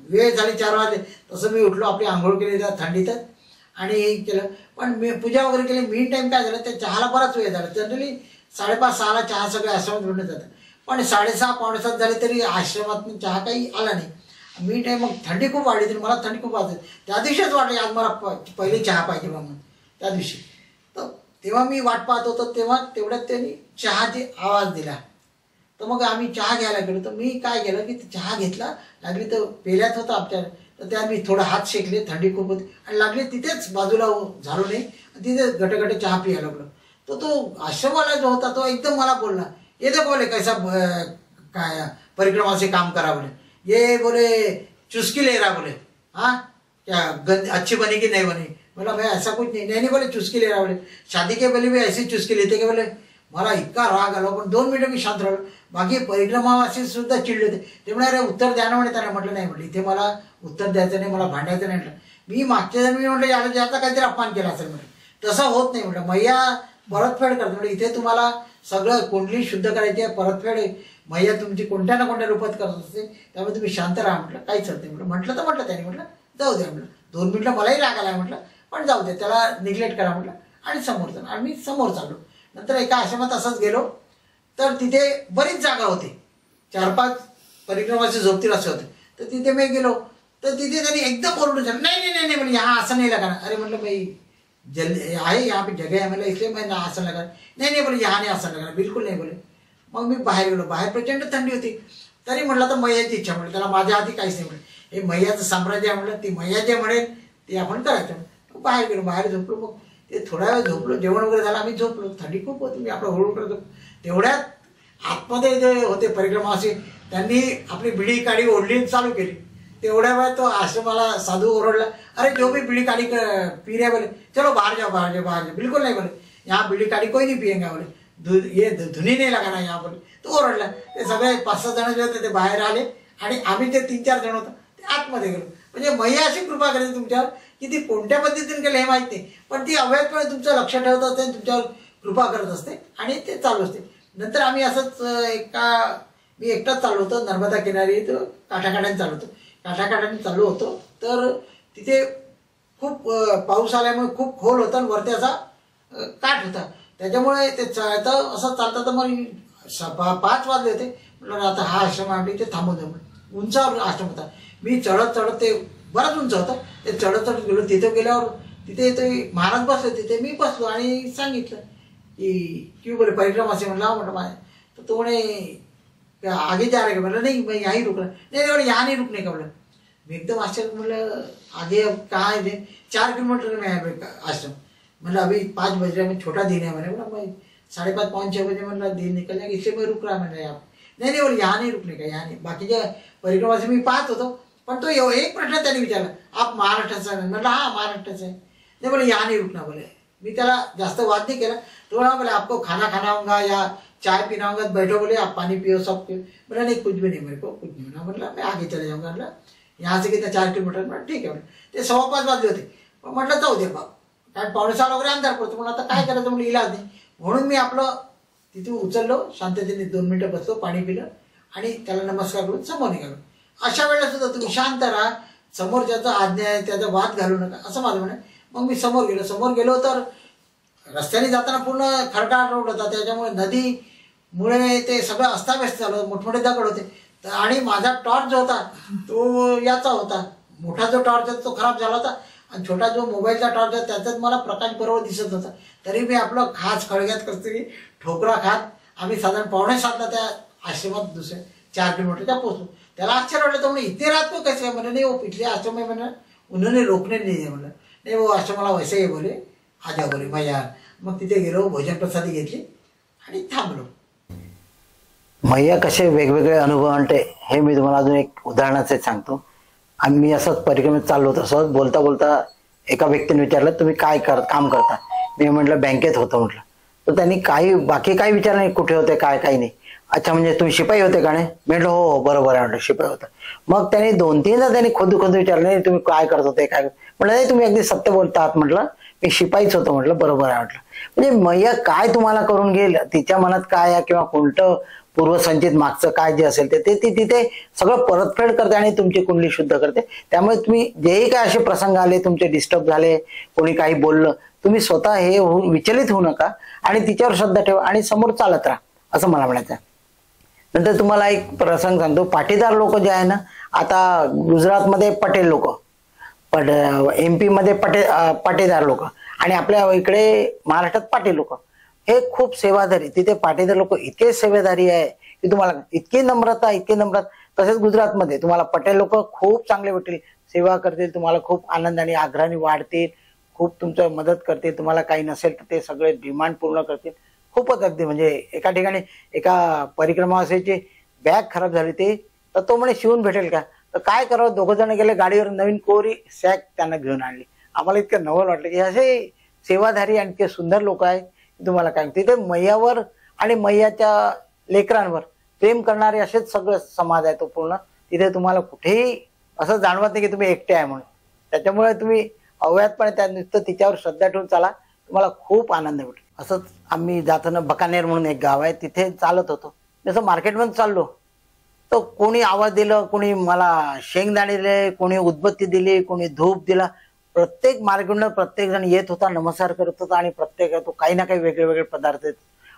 वेळ झाली 4 वाजले, तसं मी उठलो, आपली आंघोळ केली त्या थंडीतच आणि हे केलं. पण मी पूजा वगैरे केली. मीन टाईम काय झालं, त्या चहाला बराच वेळ झाला. जनरली 5:30-6ला चहा सगळ्या आश्रमात मिळून जातं, पण 6:30-6:45 झाले तरी आश्रमात चहा काही आला नाही. मी टाईम मग थंडी खूप वाढली तरी मला थंडी खूप वाजली. त्या दिवशीच वाटली आज मला पहिले चहा पाहिजे म्हणून त्या दिवशी. तर तेव्हा मी वाट पाहत होतो, तेव्हा तेवढ्यात त्यांनी चहाची आवाज दिला. तर मग आम्ही चहा घ्यायला गेलो. तर मी काय केलं की चहा घेतला, लागली तर पेल्यात होता आमच्या, तर त्या मी थोडा हात शेकले, थंडी खूप होती आणि लागली तिथेच बाजूला झालो नाही, तिथे गटगट चहा पियायला लागलो. तर तो आश्रमवाला जो होता तो एकदम मला बोलला, ये तो बोले कैसा काय परिक्रमा से काम करा बोले, ये बोले चुस्की ले रहा बोले, हाँ क्या अच्छी बनी कि नहीं बनी. बोला भाई ऐसा कुछ नहीं बोले चुस्की ले रहा बोले, शादी के पहले भी ऐसी चुस्की लेते के बोले. मला इतका राग आला, पण 2 मिनिटं मी शांत राहिलो. बाकी परिक्रमावासी सुद्धा चिडले होते. ते म्हणे अरे उत्तर द्या ना म्हणे त्याला. म्हटलं नाही, म्हटलं इथे मला उत्तर द्यायचं नाही, मला भांडायचं नाही. म्हटलं मी मागच्या जण मी म्हटलं याचा काहीतरी अपमान केला असेल. म्हटलं तसं होत नाही. म्हटलं मैया परतफेड करतो. म्हणजे इथे तुम्हाला सगळं कुंडली शुद्ध करायची आहे, परतफेड मैया तुमची कोणत्या ना कोणत्या रूपात करत असते, त्यामुळे तुम्ही शांत राहा. म्हटलं काहीच होत नाही. म्हटलं तर म्हटलं त्याने, म्हटलं जाऊ द्या. म्हटलं 2 मिनिटं मलाही राग आला. म्हटलं पण जाऊ दे, त्याला निग्लेक्ट करा म्हटलं आणि समोर चालू. आणि मी समोर चाललो. नंतर एका आश्रमात असंच गेलो, तर तिथे बरीच जागा होती, 4-5 परिक्रमाचे झोपतील असे होते. तर तिथे मी गेलो, तर तिथे त्यांनी एकदम ओरडून झालं, नाही नाही नाही म्हणजे यहाँ आसन नहीं लगाना. अरे म्हटलं भाई जल्दी आहे यहाँ पे जगह है, मतलब इसलिए मैं ना आसन लगा. नाही बोले यहाँ नहीं आसन लगाना, बिलकुल नाही बोले. मग मी बाहेर गेलो. बाहेर प्रचंड थंडी होती. तरी म्हटलं तर मैयाची इच्छा. म्हटलं त्याला माझ्या हाती काहीच नाही. म्हटलं हे मैयाचं साम्राज्य आहे. म्हटलं ती मैया जे म्हणेल ते आपण करायचं. बाहेर गेलो, बाहेर झोपलो. मग ते थोडा वेळ झोपलो, जेवण वगैरे झालं, आम्ही झोपलो. थंडी खूप होती, मी आपलं हळूहळू करतो. तेवढ्यात आतमध्ये जे होते परिक्रमावासी, त्यांनी आपली बिडी काडी ओढली चालू केली. तेवढ्या वेळात तो आश्रमाला साधू ओरडला, अरे जो भी बीड़ी काड़ी पी रहे बोले चलो बाहर जाओ. बिल्कुल नहीं बोले, यहाँ बीड़ी काड़ी कोई नहीं पियेंगे बोले. ये धुनी नाही लागा ना यहाँ पर. तो ओरडला. ते सगळे 5-6 जण जे होते ते बाहेर आले आणि आम्ही ते 3-4 जण होतो ते आतमध्ये गेलो. म्हणजे मैया अशी कृपा करते तुमच्यावर की ती कोणत्या पद्धतीने केलं हे माहीत नाही, पण ती अवैधपणे तुमचं लक्ष ठेवत असते, तुमच्यावर कृपा करत असते आणि ते चालू असते. नंतर आम्ही असंच मी एकटाच चालू होतो नर्मदा किनारी, तो काठाकाठाने चालू होतो. काठाकाठाने चालू होतो तर तिथे खूप पाऊस आल्यामुळे खूप खोल होता आणि वरती असा काठ होता. त्याच्यामुळे ते चालतं असं चालतं तर मग 5 वाजले होते. म्हटलं आता हा आश्रम आम्ही इथे थांबून जाऊ. उंचावर आश्रम होता. मी चढत ते बरंच उंच होतं. ते चढत गेलो. तिथे गेल्यावर तिथे ते महाराज बसले. तिथे मी बसलो आणि सांगितलं की क्यों बोले परिक्रमा से. म्हटलं माझ्या. तर तो म्हणे आगे जा रहे का. म्हटलं नाही मैं यहीं रुकना. नहीं बोले यहाँ नहीं रुकने का. बोला मी एकदम आश्चर्य. म्हटलं आगे अब कहाँ है. 4 किलोमीटर में है आश्रम. मतलब अभी 5 बज रहे हैं, छोटा दिन है. मैंने बोला मैं 5:30 पौने 6 बजे मतलब दिन निकल जाएगा, इसलिए मैं रुक रहा. मैंने यहाँ नहीं बोले यहाँ नहीं रुकने का, यहाँ नहीं. बाकीच्या परिक्रमा से मी पाहत होतो. पण तो एक प्रश्न त्यांनी विचारला, आप महाराष्ट्राचा आहे. म्हटलं हा महाराष्ट्राचा आहे. नहीं बोले यहाँ नहीं रुकना. बोले मी त्याला जास्त वाद नहीं केला. तो बोले आपको खाना होगा या चाय पीना होगा, बैठो. बोले आप पानी पियो सब पियो. बोला नहीं कुछ भी नहीं, मेरे को कुछ नहीं होना. म्हटलं मैं आगे चले जाऊंगा. म्हटलं यहाँ से कितना 4 किलोमीटर. म्हटलं ठीक आहे. ते 5:15 वाजले होते. म्हटलं जाऊ दे बाबा, कारण 5:45 वगैरे अंधार पडतो. म्हणून आता काय करायचं म्हणून इलाज नाही. म्हणून मी आपलं तिथे उचललो, शांततेने 2 मिनिटं बसलो, पाणी पिलं आणि त्याला नमस्कार करून समोर निघालो. अशा वेळेला सुद्धा तुम्ही शांत राहा, समोर ज्याचा आज्ञा आहे त्याचा वाद घालू नका, असं माझं म्हणणं. मग मी समोर गेलो तर रस्त्याने जाताना पूर्ण खडकाळ रोड होता. त्याच्यामुळे नदीमुळे ते सगळं अस्ताव्यस्त झालं. मोठमोठे दगड होते. आणि माझा टॉर्च जो होता तो याचा होता. मोठा जो टॉर्च होता तो खराब झाला होता आणि छोटा जो मोबाईलचा टॉर्च होता त्याच्यात मला प्रकाश बरोबर दिसत होता. तरी मी आपलं खास खळग्यात कसतरी ठोकरा खात आम्ही साधारण 6:45 त्या आश्रमात दुसऱ्या 4 किलोमीटरच्या पोहोचलो. त्याला आश्चर्य वाटलं. तो म्हणे इतने रात को कैसे. म्हणे नहीं वो पिछले आश्रम में मैंने उन्होंने रोकने नहीं दिया. म्हटलं नाही वो आश्रमाला वैसे ही बोले आ जा बोले मैं यार. मग तिथे गेलो, भोजन प्रसादी घेतली आणि थांबलो. मैया कसे वेगवेगळे अनुभव आणते हे मी तुम्हाला अजून एक उदाहरणाचे सांगतो. आम्ही असंच परिक्रमेत चाललो होतो. सहज बोलता बोलता एका व्यक्तीने विचारलं तुम्ही काय काम करता. मी म्हटलं बँकेत होतो म्हटलं. तर त्यांनी बाकी काही विचारलं नाही, कुठे होते काय काही नाही. अच्छा म्हणजे तुम्ही शिपाई होते का. नाही म्हटलं हो बरोबर आहे म्हटलं शिपाई होता. मग त्यांनी 2-3दा त्यांनी खोदू विचारलं नाही तुम्ही काय करत होते काय. म्हटलं नाही तुम्ही अगदी सत्य बोलतात. म्हटलं मी शिपाईच होतो. म्हटलं बरोबर आहे म्हटलं. म्हणजे मैया काय तुम्हाला करून घेईल, तिच्या मनात काय आहे किंवा कोणतं पूर्वसंचित मागचं काय जे असेल ते ती तिथे सगळं परतफेड करते आणि तुमची कुंडली शुद्ध करते. त्यामुळे तुम्ही जेही काय असे प्रसंग आले, तुमचे डिस्टर्ब झाले, कोणी काही बोललं, तुम्ही स्वतः हे विचलित होऊ नका आणि तिच्यावर श्रद्धा ठेवा आणि समोर चालत राहा, असं मला म्हणायचं. नंतर तुम्हाला एक प्रसंग सांगतो. पाटीदार लोक जे आहे ना, आता गुजरातमध्ये पटेल लोक, MP मध्ये पाटीदार लोक आणि आपल्या इकडे महाराष्ट्रात पाटील लोक हे खूप सेवाधारी. तिथे पाटीदार लोक इतके सेवाधारी आहे की तुम्हाला इतकी नम्रता. तसेच गुजरातमध्ये तुम्हाला पटेल लोक खूप चांगले भेटतील, सेवा करतील, तुम्हाला खूप आनंदाने आग्रहाने वाढतील, खूप तुमचं मदत करतील. तुम्हाला काही नसेल तर ते सगळे डिमांड पूर्ण करतील. खूपच अगदी म्हणजे एका ठिकाणी एका परिक्रमावासीची बॅग खराब झाली ती, तर तो म्हणे शिवून भेटेल का. तर काय करावं, 2 जण गेले गाडीवर, नवीन कोरी सॅक त्यांना घेऊन आणली. आम्हाला इतकं नवल वाटलं की असे सेवाधारी आणि इतके सुंदर लोक आहेत. तुम्हाला काय तिथे मैयावर आणि मैयाच्या लेकरांवर प्रेम करणारे असेच सगळे समाज आहे तो पूर्ण. तिथे तुम्हाला कुठेही असं जाणवत नाही की तुम्ही एकटे आहे म्हणून. त्याच्यामुळे तुम्ही अव्याहतपणे त्या नुसतं तिच्यावर श्रद्धा ठेवून चाला, तुम्हाला खूप आनंद भेटेल. असंच आम्ही जाताना बकानेर म्हणून एक गाव आहे तिथे चालत होतो. जसं मार्केटमध्ये चाललो तर कोणी आवाज दिलं, कोणी मला शेंगदाणे दिले, कोणी उदबत्ती दिली, कोणी धूप दिला. प्रत्येक मार्केटनं प्रत्येक जण येत होता, नमस्कार करत होता आणि प्रत्येक तो काही ना काही वेगळे पदार्थ देत.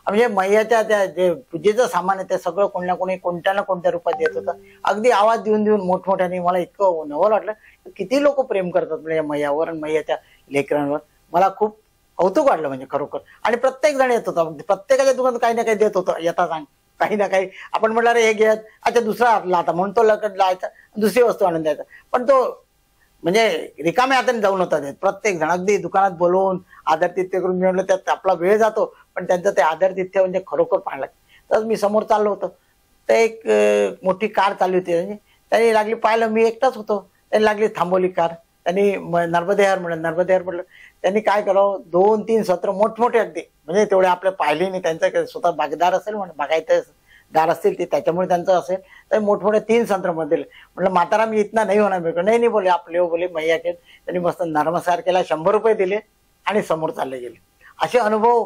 म्हणजे मैयाच्या त्या जे पूजेचं सामान आहे ते सगळं कोणी ना कोणी कोणत्या ना कोणत्या रूपात देत होता. अगदी आवाज देऊन मोठमोठ्याने. मला इतकं नवल वाटलं किती लोक प्रेम करतात म्हणजे मैयावर आणि मैयाच्या लेकरांवर. मला खूप कौतुक वाटलं म्हणजे खरोखर. आणि प्रत्येक जण येत होता, प्रत्येकाच्या दुकानात काही ना काही देत होतं. येता सांग काही ना काही. आपण म्हटलं रे हे घेत, अच्छा दुसरा हातला आता म्हणून तो लकड लावायचा, दुसरी वस्तू आणून द्यायचा. पण तो म्हणजे रिकाम्या हाताने जाऊन होता देत. प्रत्येक जण अगदी दुकानात बोलवून आदरातिथ्य करून मी म्हटलं त्यात आपला वेळ जातो, पण त्यांचं ते आदरातिथ्य म्हणजे खरोखर पाहायला. तर मी समोर चाललो होतो तर एक मोठी कार चालली होती. म्हणजे त्यांनी लागली पाहिलं, मी एकटाच होतो. त्यांनी लागली थांबवली कार. त्यांनी नर्मदेहर म्हटलं. त्यांनी काय करावं 2-3 सत्र मोठमोठे अगदी म्हणजे तेवढे आपले पाहिले नाही, त्यांचं स्वतः बागेदार असेल म्हणून बागायतदार असतील ते, त्याच्यामुळे त्यांचं असेल. तर मोठमोठे 3 संत्र मध्ये दिले. म्हटलं म्हातारा मी इतना नाही होणार मेरे को. नाही बोले आपले हो बोले मैया के. त्यांनी मस्त नरमसार केला, 100 रुपये दिले आणि समोर चालले गेले. असे अनुभव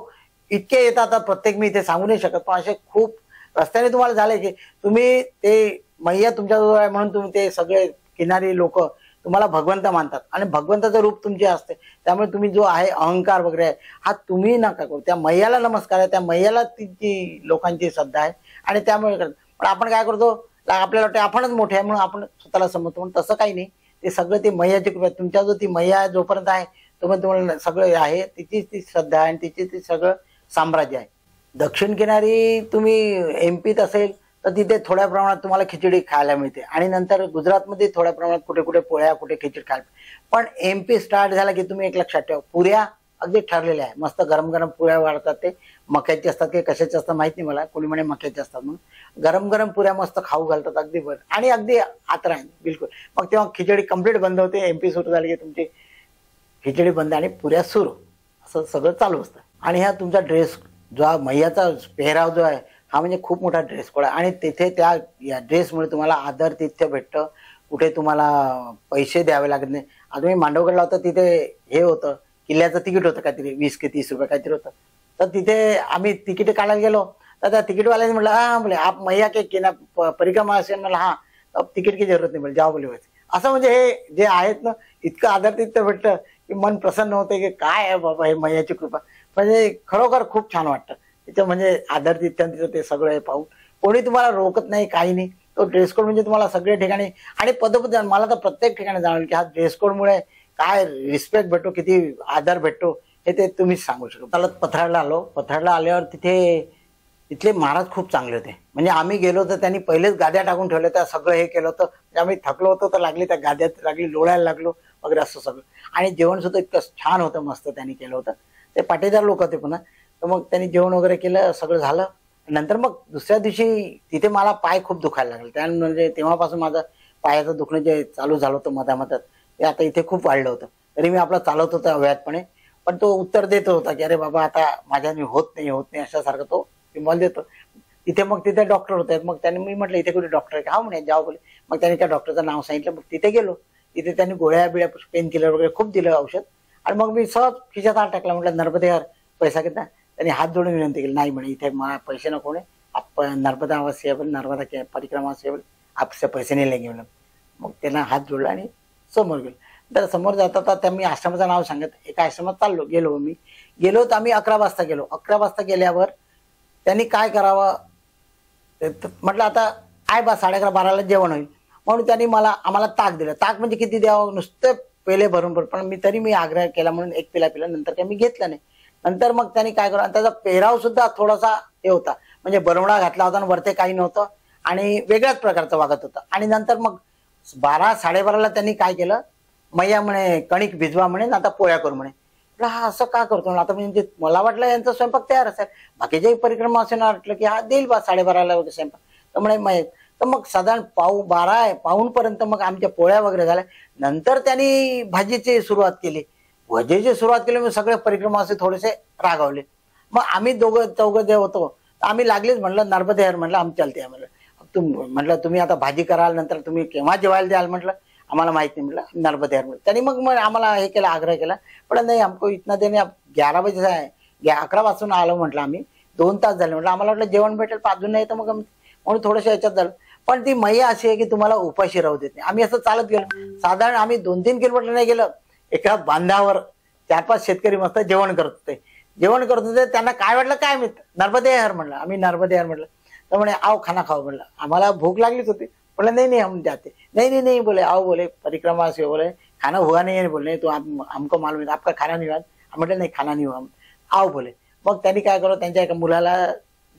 इतके येतात, आता प्रत्येक मी इथे सांगू नाही शकत, पण असे खूप रस्त्याने तुम्हाला झाले की तुम्ही ते मैया तुमच्याजवळ आहे म्हणून तुम्ही ते सगळे किनारी लोक तुम्हाला भगवंत मानतात आणि भगवंताचं रूप तुमचे असते. त्यामुळे तुम्ही जो आहे अहंकार वगैरे आहे हा तुम्ही नका करू. त्या मैयाला नमस्कार आहे, त्या मैयाला तिची लोकांची श्रद्धा आहे आणि त्यामुळे पण आपण काय करतो, आपल्याला वाटतं आपणच मोठे आहे म्हणून आपण स्वतःला समजतो, म्हणून तसं काही नाही. ते सगळं ती मैयाची कृपा. तुमच्या जो ती मैया जोपर्यंत आहे तोपर्यंत तुम्हाला सगळं आहे, तिचीच ती श्रद्धा आहे आणि तिची ती सगळं साम्राज्य आहे. दक्षिण किनारी तुम्ही एमपीत असेल तर तिथे थोड्या प्रमाणात तुम्हाला खिचडी खायला मिळते आणि नंतर गुजरातमध्ये थोड्या प्रमाणात कुठे कुठे पोळ्या, कुठे खिचडी खायला. पण एमपी स्टार्ट झाला की तुम्ही एक लक्षात ठेवा, पुऱ्या अगदी ठरलेल्या आहे. मस्त गरम गरम पुऱ्या वाढतात, ते मक्याचे असतात की कशाचे असतात माहित नाही मला, कोणी म्हणे मक्याचे असतात म्हणून. गरम गरम पुऱ्या मस्त खाऊ घालतात अगदी बरं आणि अगदी आतरा बिलकुल. मग तेव्हा खिचडी कंप्लीट बंद होते. एमपी सुरू झाली की तुमची खिचडी बंद आणि पुऱ्या सुरू, असं सगळं चालू असतं. आणि हा तुमचा ड्रेस जो मैयाचा पेहराव जो आहे हा म्हणजे खूप मोठा ड्रेस कोड आहे आणि तिथे त्या या ड्रेसमुळे तुम्हाला आदर तिथ्य भेटतं. कुठे तुम्हाला पैसे द्यावे लागत नाही. आता मी मांडवगडला होतं, तिथे हे होतं किल्ल्याचं तिकीट होतं काहीतरी 20 की 30 रुपये काहीतरी होतं. तर तिथे आम्ही तिकीट काढायला गेलो तर त्या तिकीटवाल्याने म्हटलं हा बोले आप मैया के किना परिक्रमा असेल, मला हा तिकीट की जरूरत नाही बोले जाओ बोले. असं म्हणजे हे जे आहेत ना इतकं आदर तिथ्य भेटतं की मन प्रसन्न होते की काय आहे बाबा हे मैयाची कृपा. म्हणजे खरोखर खूप छान वाटतं तिचं, म्हणजे आदर तिथं तिचं ते सगळं हे पाहून. कोणी तुम्हाला रोकत नाही, काही नाही. तो ड्रेस कोड म्हणजे तुम्हाला सगळ्या ठिकाणी आणि पदोपद मला तर प्रत्येक ठिकाणी जाणवलं की हा ड्रेस कोडमुळे काय रिस्पेक्ट भेटतो, किती आदर भेटतो हे ते तुम्हीच सांगू शकता. त्याला पथराडला आलो. पथराडला आल्यावर तिथले महाराज खूप चांगले होते. म्हणजे आम्ही गेलो तर त्यांनी पहिलेच गाद्या टाकून ठेवल्या होत्या, सगळं हे केलं होतं. म्हणजे आम्ही थकलो होतो तर लागली त्या गाद्यात लागली लोळायला लागलो वगैरे असं सगळं. आणि जेवण सुद्धा इतकं छान होतं, मस्त त्यांनी केलं होतं. ते पाटेदार लोक होते पुन्हा. तर मग त्यांनी जेवण वगैरे केलं, सगळं झालं. नंतर मग दुसऱ्या दिवशी तिथे मला पाय खूप दुखायला लागले. त्या म्हणजे तेव्हापासून माझं पायाचं दुखणं जे चालू झालं होतं मधामधात ते आता इथे खूप वाढलं होतं. तरी मी आपला चालवत होता अव्याहतपणे, पण तो उत्तर देत होता की अरे बाबा आता माझ्याने होत नाही अशासारखं तो मला देतो. तिथे डॉक्टर होते. मग त्यांनी मी म्हटलं इथे कुठे डॉक्टर आहे का, हा म्हणे जाऊ बोले. मग त्यांनी त्या डॉक्टरचं नाव सांगितलं. मग तिथे गेलो. तिथे त्यांनी गोळ्या बिळ्या पेन किलर वगैरे खूप दिलं औषध. आणि मग मी सहज खिशात हात टाकला. म्हटलं नर्मदे यार पैसा कितना. त्यांनी हात जोडून विनंती केली. नाही म्हणे इथे मला पैसे नको म्हणे, आप नर्मदा सेवन नर्मदा परिक्रमा सेवन आपसे पैसे नाही लेंगे म्हणून. मग त्यांना हात जोडला आणि समोर गेलो. तर समोर जाता त्या मी आश्रमाचं नाव सांगत एका आश्रमात गेलो तर आम्ही 11 वाजता गेलो. 11 वाजता गेल्यावर त्यांनी काय करावं म्हटलं आता आहे बा 11:30 12ला जेवण होईल म्हणून त्यांनी आम्हाला ताक दिलं. ताक म्हणजे किती द्यावं, नुसतं पेले भरून पण मी आग्रह केला म्हणून एक पेला पिला, नंतर काही मी घेतला नाही. नंतर मग त्यांनी काय करावं, त्याचा पेहराव सुद्धा थोडासा हे होता, म्हणजे बरवडा घातला होता आणि वरते काही नव्हतं आणि वेगळ्याच प्रकारचं वागत होतं. आणि नंतर मग 12 12:30ला त्यांनी काय केलं, मैया म्हणे कणिक भिजवा म्हणे आता पोळ्या करू म्हणे. हा असं का करतो आता, म्हणजे मला वाटलं यांचा स्वयंपाक तयार असेल, बाकीच्याही परिक्रमा असेल वाटलं की हा देईल बा 12:30ला वगैरे स्वयंपाक. तर म्हणे तर मग साधारण 12 पर्यंत मग आमच्या पोळ्या वगैरे झाल्या. नंतर त्यांनी भाजीची सुरुवात केली. भजीची सुरुवात केली. मग सगळे परिक्रमा असे थोडेसे रागावले. मग आम्ही चौघं जे होतो आम्ही लागलीच. म्हणलं नर्मदे यार म्हटलं आम्ही चालते. म्हटलं तुम्ही आता भाजी कराल, नंतर तुम्ही केव्हा जेवायला द्याल म्हटलं आम्हाला माहित नाही. म्हटलं नर्मदे यार म्हटलं. त्यांनी मग आम्हाला हे केलं, आग्रह केला. पण नाही हमको इतना देणे 11 बजे आहे, 11 वाजून आलो म्हटलं आम्ही, 2 तास झाले म्हटलं. आम्हाला वाटलं जेवण भेटेल अजून नाही, तर मग म्हणून थोडंसं याच्यात झालं. पण ती मैया अशी आहे की तुम्हाला उपाशी राहू देत नाही. आम्ही असं चालत गेलो. साधारण आम्ही 2-3 किलोमीटर नाही गेलं, एका बांधावर 4-5 शेतकरी मस्त जेवण करत होते. त्यांना काय वाटलं काय माहित, नर्मदे यार म्हणलं. आम्ही नर्मदे यार म्हटलं. तर म्हणे आओ खाना खाओ म्हणलं. आम्हाला भूक लागलीच होती. बोले नहीं हम जाते. नहीं बोले आओ बोले परिक्रमा से बोले खाना हुआ नहीं बोले तो हमको मालूम है आपका खाना नहीं हुआ. म्हटलं नाही खाना नहीं हुआ आओ बोले. मग त्यांनी काय केलं, त्यांच्या एका मुलाला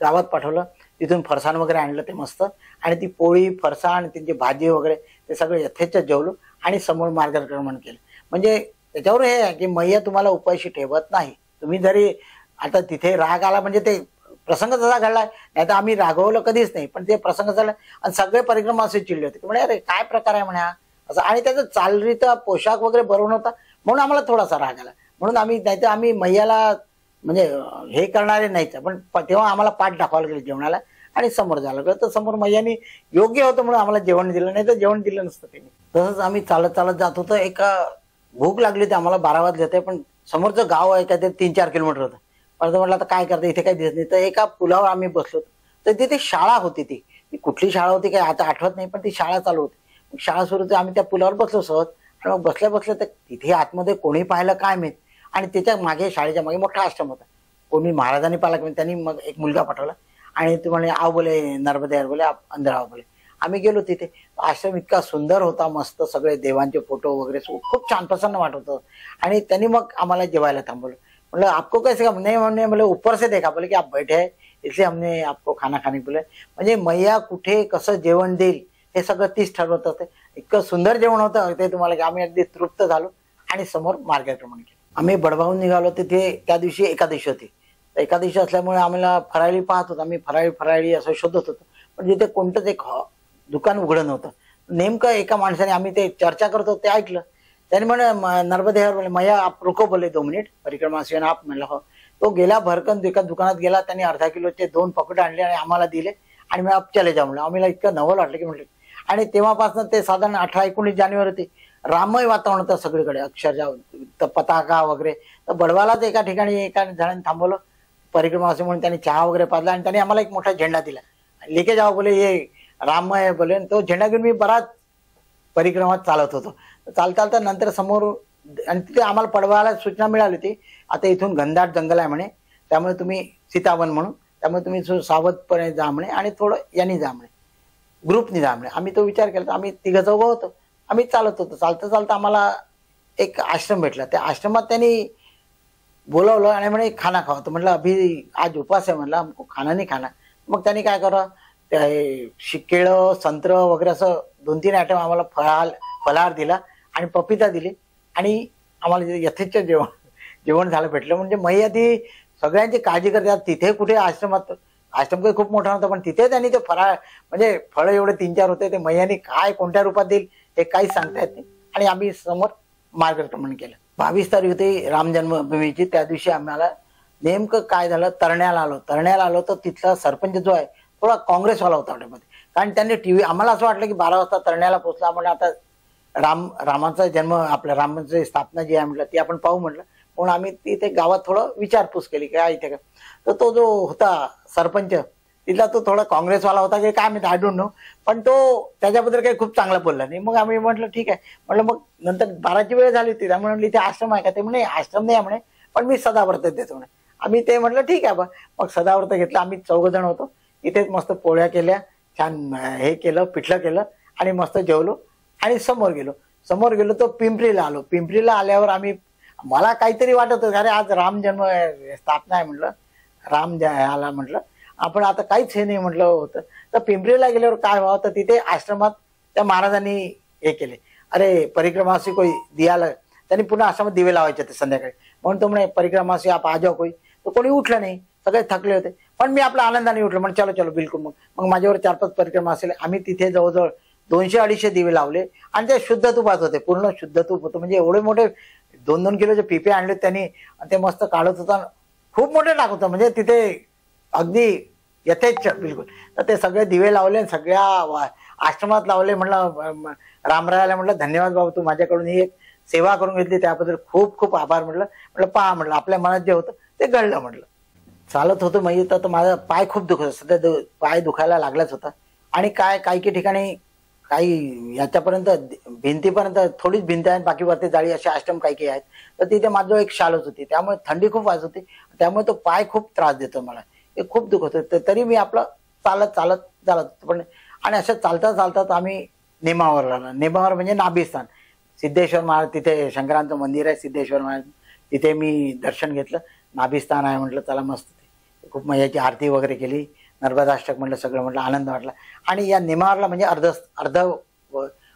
गावात पाठवलं. तिथून फरसाण वगैरे आणलं ते मस्त, आणि ती पोळी फरसाण त्यांची भाजी वगैरे ते सगळं यथेच्छ जेवलो आणि समोर मार्गक्रमण केलं. म्हणजे त्याच्यावर हे आहे की मैया तुम्हाला उपाशी ठेवत नाही. तुम्ही जरी आता तिथे राग आला म्हणजे ते प्रसंग तसा घडलाय, नाही तर आम्ही रागवलं कधीच नाही, पण ते प्रसंग झाला आणि सगळे परिक्रमा असे चिडले होते म्हणजे अरे काय प्रकार आहे म्हणे हा असं. आणि त्याचा चालरीचा पोशाख वगैरे बरोबर होता म्हणून आम्हाला थोडासा राग आला. म्हणून आम्ही नाही तर आम्ही मैयाला म्हणजे हे करणारे नाहीच, पण तेव्हा आम्हाला पाठ दाखवायला गेलं जेवणाला आणि समोर झालं गेलं. तर समोर मैयानी योग्य होतं म्हणून आम्हाला जेवण दिलं, नाही तर जेवण दिलं नसतं त्यांनी. तसंच आम्ही चालत चालत जात होतो. एका भूक लागली होती आम्हाला, 12 वाजले होते, पण समोरचं गाव आहे काहीतरी 3-4 किलोमीटर होतं. पण म्हटलं आता काय करतं, इथे काही दिसत नाही. तर एका पुलावर आम्ही बसलो होतो. तर तिथे शाळा होती. ती कुठली शाळा होती काय आता आठवत नाही, पण ती शाळा चालू होती. मग शाळा सुरू होती, आम्ही त्या पुलावर बसलो सहज. आणि मग बसल्या बसल्या तर तिथे आतमध्ये कोणी पाहिलं काय माहित, आणि त्याच्या मागे शाळेच्या मागे मोठा आश्रम होता. कोणी महाराजांनी पाहिला की त्यांनी मग एक मुलगा पाठवला आणि ते म्हणे आव बोले नर्मदे बोले आप अंदर आओ बोले. आम्ही गेलो तिथे. आश्रम इतका सुंदर होता, मस्त सगळे देवांचे फोटो वगैरे खूप छान प्रसन्न वाटत होतं. आणि त्यांनी मग आम्हाला जेवायला थांबवलं. मतलब आपको कैसे का नहीं, हमने बोले ऊपर से देखा, बोले की आप बैठे हैं इसलिए हमने आपको खाना खाने बोले. म्हणजे मैया कुठे कसं जेवण देईल हे सगळं तीच ठरवत होते. इतकं सुंदर जेवण होतं ते तुम्हाला की आम्ही अगदी तृप्त झालो आणि समोर मार्गक्रमण केलं. आम्ही बडगावहून निघालो. तिथे त्या दिवशी एकादशी होती. तर एकादशी असल्यामुळे आम्हाला फराळी पाहत होतो. आम्ही फराळी असं शोधत होतो, पण तिथे कोणतंच एक दुकान उघडं नव्हतं. नेमकं एका माणसाने, आम्ही ते चर्चा करतो ते ऐकलं. त्याने म्हणे नर्मदे हर बोले मैया आप रुको बोले 2 मिनिट परिक्रमा से आप. म्हणलं हो. तो गेला भरकन एका दुकानात गेला. त्यांनी अर्धा किलोचे 2 पकोडे आणले आणि आम्हाला दिले आणि मी आप चले जा म्हणलं. आम्हाला इतकं नवल वाटलं की म्हटलं. आणि तेव्हापासून ते साधारण 18-19 जानेवारी होती. राममय वातावरण होतं सगळीकडे, अक्षरशः पताका वगैरे. तर बडवालाच एका ठिकाणी एका जणांनी थांबवलं परिक्रमा असे म्हणून. त्यांनी चहा वगैरे पाजला आणि त्यांनी आम्हाला एक मोठा झेंडा दिला. लेके जाओ बोले ये राममय बोले. तो झेंडा घेऊन मी बराच परिक्रमात चालत होतो. चालता नंतर समोर, आणि तिथे आम्हाला पडवायला सूचना मिळाली होती आता इथून घनदाट जंगल आहे म्हणे, त्यामुळे तुम्ही सीतावन म्हणून, त्यामुळे तुम्ही सावधपणे जा म्हणे आणि थोडं यांनी जा म्हणे, ग्रुपनी जा म्हणे. आम्ही तो विचार केला. तर आम्ही 3-4 होतो. आम्ही चालत होतो. चालता आम्हाला एक आश्रम भेटला. त्या आश्रमात त्यांनी बोलावलं आणि म्हणे खाना खावा. तर म्हटलं अभि आज उपवास आहे, म्हणलं हमको खाना नाही खाना. मग त्यांनी काय करा, केळं संत्र वगैरे असं 2-3 आयटम आम्हाला फलाहार दिला आणि पपिता दिली आणि आम्हाला यथेच्छ जेवण झालं भेटलं. म्हणजे मैया ती सगळ्यांची काळजी करतात. तिथे कुठे आश्रमात, आश्रम काही खूप मोठा नव्हता, पण तिथे त्यांनी ते म्हणजे फळं एवढे 3-4 होते. ते मैयानी काय कोणत्या रूपात देईल हे काहीच सांगता येत नाही. आणि आम्ही समोर मार्गक्रमण केलं. 22 तारीख होती राम जन्मभूमीची. त्या दिवशी आम्हाला नेमकं काय झालं, तरण्याला आलो. तर तिथला सरपंच जो आहे थोडा काँग्रेसवाला होता वाटेमध्ये. कारण त्यांनी टीव्ही, आम्हाला असं वाटलं की 12 वाजता तरण्याला पोहोचला, म्हणजे आता रामाचा जन्म, आपल्या रामाची स्थापना जी आहे म्हटलं ती आपण पाहू म्हटलं. म्हणून आम्ही तिथे गावात थोडं विचारपूस केली काय इथे का. तर तो जो होता सरपंच तिथला, तो थोडा काँग्रेसवाला होता की काय मी आय डोंट नो, पण तो त्याच्याबद्दल काही खूप चांगला बोलला नाही. मग आम्ही म्हटलं ठीक आहे. म्हटलं मग नंतर 12ची वेळ झाली होती. त्यामुळे म्हटलं इथे आश्रम आहे का. ते म्हणे आश्रम नाही म्हणे, पण मी सदाव्रत देतो म्हणे. आम्ही ते म्हटलं ठीक आहे बा. मग सदाव्रत घेतलं. आम्ही 4 जण होतो. इथेच मस्त पोळ्या केल्या, छान हे केलं, पिठलं केलं आणि मस्त जेवलो आणि समोर गेलो. तो पिंपरीला आलो. पिंपरीला आल्यावर मला काहीतरी वाटत होतं, अरे आज राम जन्म स्थापना आहे म्हटलं, राम आला म्हटलं, आपण आता काहीच हे नाही म्हटलं होतं. तर पिंपरीला गेल्यावर काय व्हावं, तर तिथे आश्रमात त्या महाराजांनी हे केले, अरे परिक्रमासी कोई दियाला, त्यांनी पुन्हा आश्रमात दिवे लावायचे होते संध्याकाळी. म्हणून तो म्हणे परिक्रमासी आप आ जाओ कोई. तर कोणी उठलं नाही, सगळे थकले होते. पण मी आपल्या आनंदाने उठलो, म्हणजे चलो बिलकुल. मग माझ्यावर 4-5 परिक्रमा असेल. आम्ही तिथे जवळजवळ 200-250 दिवे लावले आणि ते शुद्ध तुपात होते, पूर्ण शुद्ध तूप होतं. म्हणजे एवढे मोठे 2-2 किलोचे पिपे आणले त्यांनी, ते मस्त काढत होता, खूप मोठे टाकत होता. म्हणजे तिथे अगदी यथेच्छ बिलकुल. तर ते सगळे दिवे लावले, सगळ्या आश्रमात लावले. म्हटलं रामरायाला म्हटलं धन्यवाद बाबा, तू माझ्याकडून ही एक सेवा करून घेतली, त्याबद्दल खूप खूप आभार. म्हटलं पहा म्हटलं आपल्या मनात जे होतं ते घडलं. म्हटलं चालत होतो मी तर माझा पाय खूप दुखत होता, सध्या पाय दुखायला लागलाच होता. आणि काही ठिकाणी काही याच्यापर्यंत भिंतीपर्यंत थोडीच भिंत आहे, बाकी वरती जाळी, असे आश्रम काही आहेत. तर तिथे माझं एक शालच होती, त्यामुळे थंडी खूप वाजत होती, त्यामुळे तो पाय खूप त्रास देतो मला, हे खूप दुखत होतं. तरी मी आपलं चालत होतो. पण आणि असं चालता आम्ही नेमावर आलो. नेमावर म्हणजे नाभिस्थान, सिद्धेश्वर महाराज, तिथे शंकरांचं मंदिर आहे सिद्धेश्वर महाराज, तिथे मी दर्शन घेतलं. नाभिस्थान आहे म्हटलं, चला मस्त. खूप मजाची आरती वगैरे केली, नर्मदाष्टक म्हटलं, सगळं म्हटलं, आनंद वाटला. आणि या नेमावरला म्हणजे अर्ध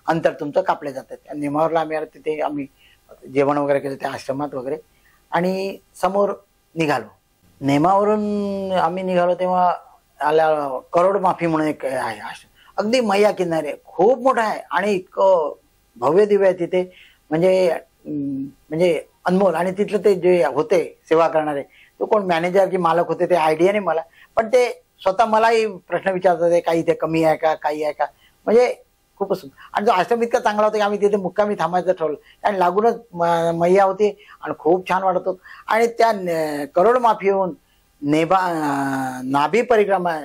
अंतर तुमचं कापले जातं. त्या नेमावरला आम्ही जेवण वगैरे केलं त्या आश्रमात वगैरे, आणि समोर निघालो. नेमावरून आम्ही निघालो तेव्हा आल्या करोड माफी म्हणून एक आहे आश्रम, अगदी मैया किनारे, खूप मोठा आहे आणि इतकं भव्य दिव्य आहे तिथे, म्हणजे अनमोल. आणि तिथलं ते जे होते सेवा करणारे तो कोण मॅनेजर की मालक होते ते आयडिया नाही मला, पण ते स्वतः मलाही प्रश्न विचारत होते, काही इथे कमी आहे का, काही आहे का, म्हणजे खूपच. आणि जो आश्रम इतका चांगला होता की आम्ही तिथे मुक्कामी थांबायचं ठरवलं आणि लागूनच मैया होती आणि खूप छान वाटत होत. आणि त्या करोड माफी होऊन नाभी परिक्रमा,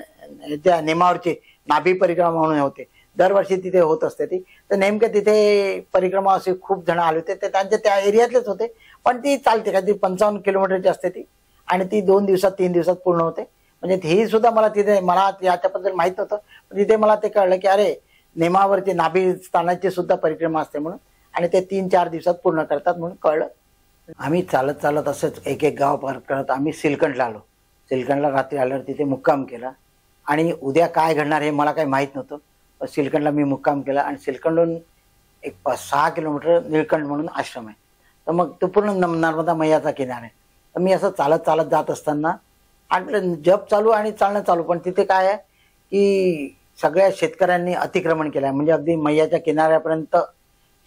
त्या नेमावरची नाभी परिक्रमा म्हणून होते, दरवर्षी तिथे होत असते ती. तर नेमकं तिथे परिक्रमा असे खूप जण आले होते, ते त्यांच्या त्या एरियातलेच होते, पण ती चालते का ती 55 किलोमीटरची असते ती, आणि ती 2 दिवसात 3 दिवसात पूर्ण होते. म्हणजे ही सुद्धा मला तिथे, मला याच्याबद्दल माहित नव्हतं, पण तिथे मला ते कळलं की अरे नेमावरती नाभी स्थानाची सुद्धा परिक्रमा असते म्हणून, आणि ते 3-4 दिवसात पूर्ण करतात म्हणून कळलं. आम्ही चालत चालत असंच एक एक गाव पार करत आम्ही सिलकंठला आलो. सिलकंठला रात्री आल्यावर तिथे मुक्काम केला, आणि उद्या काय घडणार हे मला काही माहित नव्हतं. पण सिलकंठला मी मुक्काम केला, आणि सिलकंठहून एक 6 किलोमीटर निळकंठ म्हणून आश्रम आहे. तर मग तो पूर्ण नर्मदा मैयाचा किनारा आहे. तर मी असं चालत चालत जात असताना आपलं जप चालू आणि चालणं चालू, पण तिथे काय आहे की सगळ्या शेतकऱ्यांनी अतिक्रमण केलं आहे, म्हणजे अगदी मैयाच्या किनाऱ्यापर्यंत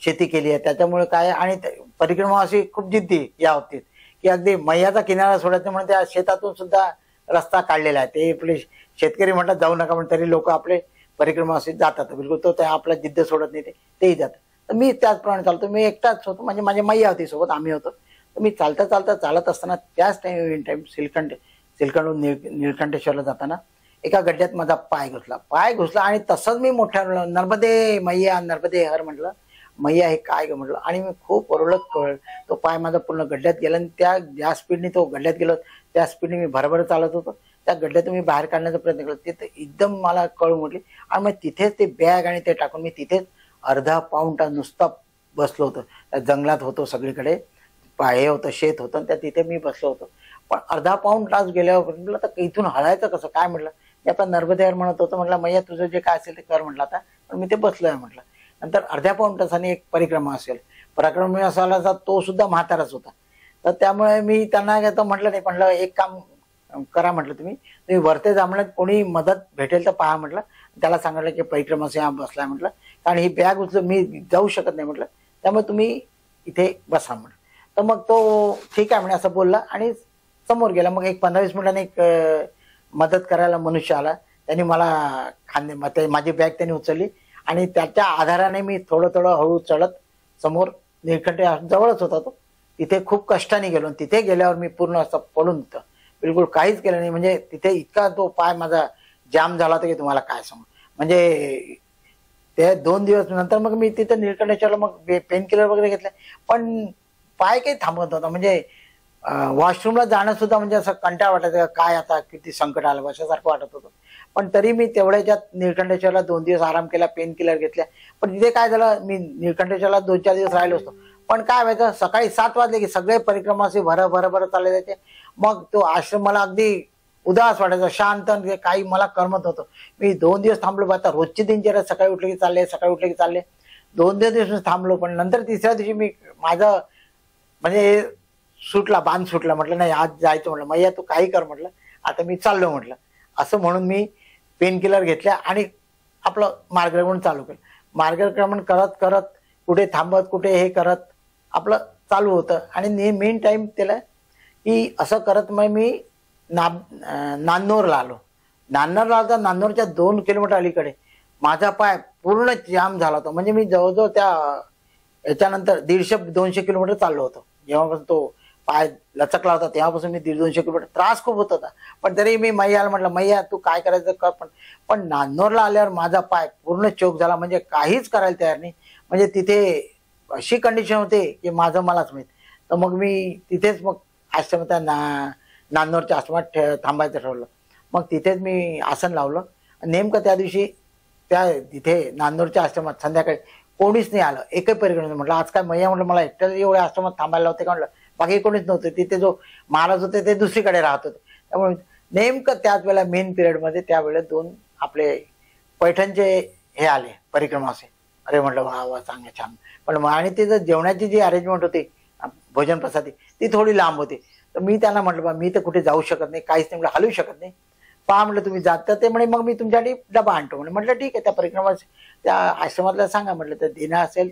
शेती केली आहे. त्याच्यामुळे काय, आणि परिक्रमा अशी खूप जिद्दी या बाबतीत की अगदी मैयाचा किनारा सोडायचं म्हणून त्या शेतातून सुद्धा रस्ता काढलेला आहे. ते आपले शेतकरी म्हणतात जाऊ नका, पण तरी लोक आपले परिक्रमा असे जातात बिलकुल. तो त्या आपला जिद्द सोडत नाही, तेही जातात. तर मी त्याचप्रमाणे चालतो. मी एकटाच होतो, म्हणजे माझी मैया होती सोबत, आम्ही होतो. तर मी चालता चालता चालत असताना त्याच टाइम सिलकंठहून निळकंठेश्वरला जाताना एका गड्ड्यात माझा पाय घुसला आणि तसंच मी मोठ्या नर्मदे मैया, नर्मदे हर म्हटलं. मैया हे काय ग म्हटलं, आणि मी खूप ओरडत कळ, तो पाय माझा पूर्ण गड्ड्यात गेला. आणि त्या ज्या स्पीडने तो गड्ड्यात गेलो त्या स्पीडने मी भरभर चालत होतो. त्या गड्ड्यातून मी बाहेर काढण्याचा प्रयत्न केला. तिथे एकदम मला कळून उठली, आणि मग तिथेच ते बॅग आणि ते टाकून मी तिथेच अर्धा पाऊण तास नुसता बसलो होतो. त्या जंगलात होतो, सगळीकडे हे होतं, शेत होतं, त्या तिथे मी बसलो होतो. पण अर्धा पाऊण तास गेल्यावर म्हटलं तर इथून हलायचं कसं काय म्हटलं. मी आपला नर्मदेवर म्हणत होतो, म्हटलं मैया तुझं जे काय असेल ते कर म्हटलं आता, पण मी ते बसलोय म्हटलं. नंतर अर्ध्या पाऊण तासाने एक परिक्रमा असेल, परिक्रमा असायला तो सुद्धा म्हाताराच होता. तर त्यामुळे मी त्यांना म्हटलं नाही, म्हटलं एक काम करा म्हटलं, तुम्ही वरते जा म्हटलं, कोणी मदत भेटेल तर पहा म्हटलं. त्याला सांगितलं की परिक्रमा हा बसलाय म्हटलं, कारण ही बॅग उचलून मी जाऊ शकत नाही म्हटलं, त्यामुळे तुम्ही इथे बसा म्हटलं. तर मग तो ठीक आहे म्हणे असं बोलला आणि समोर गेला. मग एक 15-20 मिनिटांनी एक मदत करायला मनुष्य आला. त्यांनी मला माझी बॅग त्यांनी उचलली, आणि त्याच्या आधाराने मी थोडं हळू चढत समोर निळकंठ जवळच होता तो, तिथे खूप कष्टाने गेलो. तिथे गेल्यावर मी पूर्ण असं पडून होतं, बिलकुल काहीच केलं नाही. म्हणजे तिथे इतका तो पाय माझा जाम झाला होता की तुम्हाला काय सांगू. म्हणजे ते 2 दिवस नंतर मग मी तिथे निळकंठेश्वरला मग पेन किलर वगैरे घेतले, पण पाय काही थांबत होता. म्हणजे वॉशरूमला जाणं सुद्धा म्हणजे असं कंटाळ वाटायचं, काय आता किती संकट आलं अशासारखं वाटत होतं. पण तरी मी तेवढ्याच्यात निळकंठेश्वरला 2 दिवस आराम केला, पेन किलर घेतल्या. पण तिथे काय झालं, मी निळकंठेश्वरला 2-4 दिवस राहिलो असतो, पण काय व्हायचं, सकाळी 7 वाजले की सगळे परिक्रमा असे भर चालले जायचे. मग तो आश्रम मला अगदी उदास वाटायचा, शांत, काही मला करमत होतं. मी 2 दिवस थांबलो. आता रोजची दिनचर्या सकाळी उठले की चालले 2 दिवस थांबलो. पण नंतर तिसऱ्या दिवशी मी माझं म्हणजे बांध सुटला. म्हटलं नाही आज जायचं म्हटलं, मैया तू काही कर म्हटलं, आता मी चाललो म्हटलं. असं म्हणून मी पेन किलर घेतल्या आणि आपलं मार्गक्रमण चालू केलं. मार्गक्रमण करत कुठे थांबत कुठे हे करत आपलं चालू होतं. आणि मेन टाइम त्याला की असं करत मग मी नान्नोरला आलो. नान्नोरच्या 2 किलोमीटर अलीकडे माझा पाय पूर्ण जाम झाला होता. म्हणजे मी जवळजवळ त्या याच्यानंतर 150-200 किलोमीटर चाललो होतो. जेव्हापासून तो पाय लचकला होता तेव्हापासून मी 150-200 किलोमीटर, त्रास खूप होत होता. पण तरी मी मैयाला म्हटलं, मैया तू काय करायचं कर. पण नान्नोरला आल्यावर माझा पाय पूर्ण चोक झाला, म्हणजे काहीच करायला तयार नाही. म्हणजे तिथे अशी कंडिशन होते की माझं मलाच माहित. तर मग मी तिथेच मग आश्रमात नान्नोरच्या आश्रमात थांबायचं ठरवलं. मग तिथेच मी आसन लावलं. नेमकं त्या दिवशी तिथे नान्नोरच्या आश्रमात संध्याकाळी कोणीच नाही आलं, एकही परिक्रमा. म्हटलं आज काय मैया, म्हटलं मला एकट्याला एवढ्या आश्रमात थांबायला होते का म्हटलं, बाकी कोणीच नव्हते. तिथे जो महाराज होते ते दुसरीकडे राहत होते. त्यामुळे नेमकं त्याच वेळेला मेन पिरियडमध्ये त्यावेळेस 2 आपले पैठणचे हे आले परिक्रमा असे. अरे म्हटलं वा चांगलं छान. पण आणि ते जेवणाची जी अरेंजमेंट होती भोजन प्रसादी ती थोडी लांब होती. तर मी त्यांना म्हटलं बा मी तर कुठे जाऊ शकत नाही, काहीच नाही, हलवू शकत नाही, पहा म्हटलं तुम्ही जात. तर ते म्हणे मग मी तुमच्यासाठी डबा आणतो म्हणे. म्हटलं ठीक आहे, त्या परिक्रमा त्या आश्रमातल्या सांगा म्हटलं, तर देणं असेल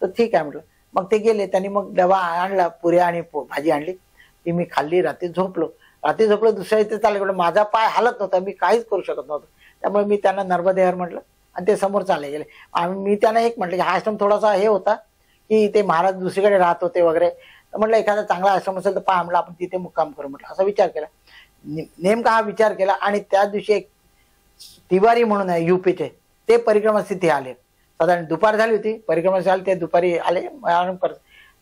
तर ठीक आहे म्हटलं. मग ते गेले, त्यांनी मग डबा आणला, पुऱ्या आणि भाजी आणली, ती मी खाल्ली, रात्री झोपलो. रात्री झोपलं दुसऱ्या इथे चालले म्हटलं माझा पाय हालत नव्हता, मी काहीच करू शकत नव्हतो. त्यामुळे मी त्यांना नर्मदेहर म्हटलं आणि ते समोर चालले गेले. मी त्यांना एक म्हटलं की हा आश्रम थोडासा हे होता की ते महाराज दुसरीकडे राहत होते वगैरे, तर म्हटलं एखादा चांगला आश्रम असेल तर पहा म्हटलं आपण तिथे मुक्काम करू म्हटलं. असा विचार केला. नेमका हा विचार केला आणि त्या दिवशी एक तिवारी म्हणून आहे युपीचे, ते परिक्रमा तिथे आले. साधारण दुपार झाली होती, परिक्रमा झाली, ते दुपारी आले आराम करत.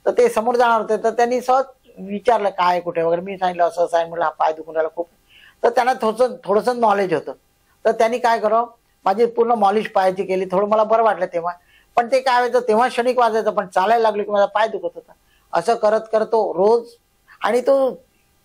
तर ते समोर जाणार होते, तर त्यांनी सहज विचारलं काय कुठे वगैरे. मी सांगितलं असं असं आहे म्हटलं, हा पाय दुखून राहिला खूप. तर त्यांना थोडंसं नॉलेज होतं. तर त्यांनी काय करावं, माझी पूर्ण मॉलिश पायाची केली. थोडं मला बरं वाटलं तेव्हा. पण ते काय व्हायचं, तेव्हा क्षणिक वाजायचं, पण चालायला लागलो की माझा पाय दुखत होता. असं करत करत तो रोज, आणि तो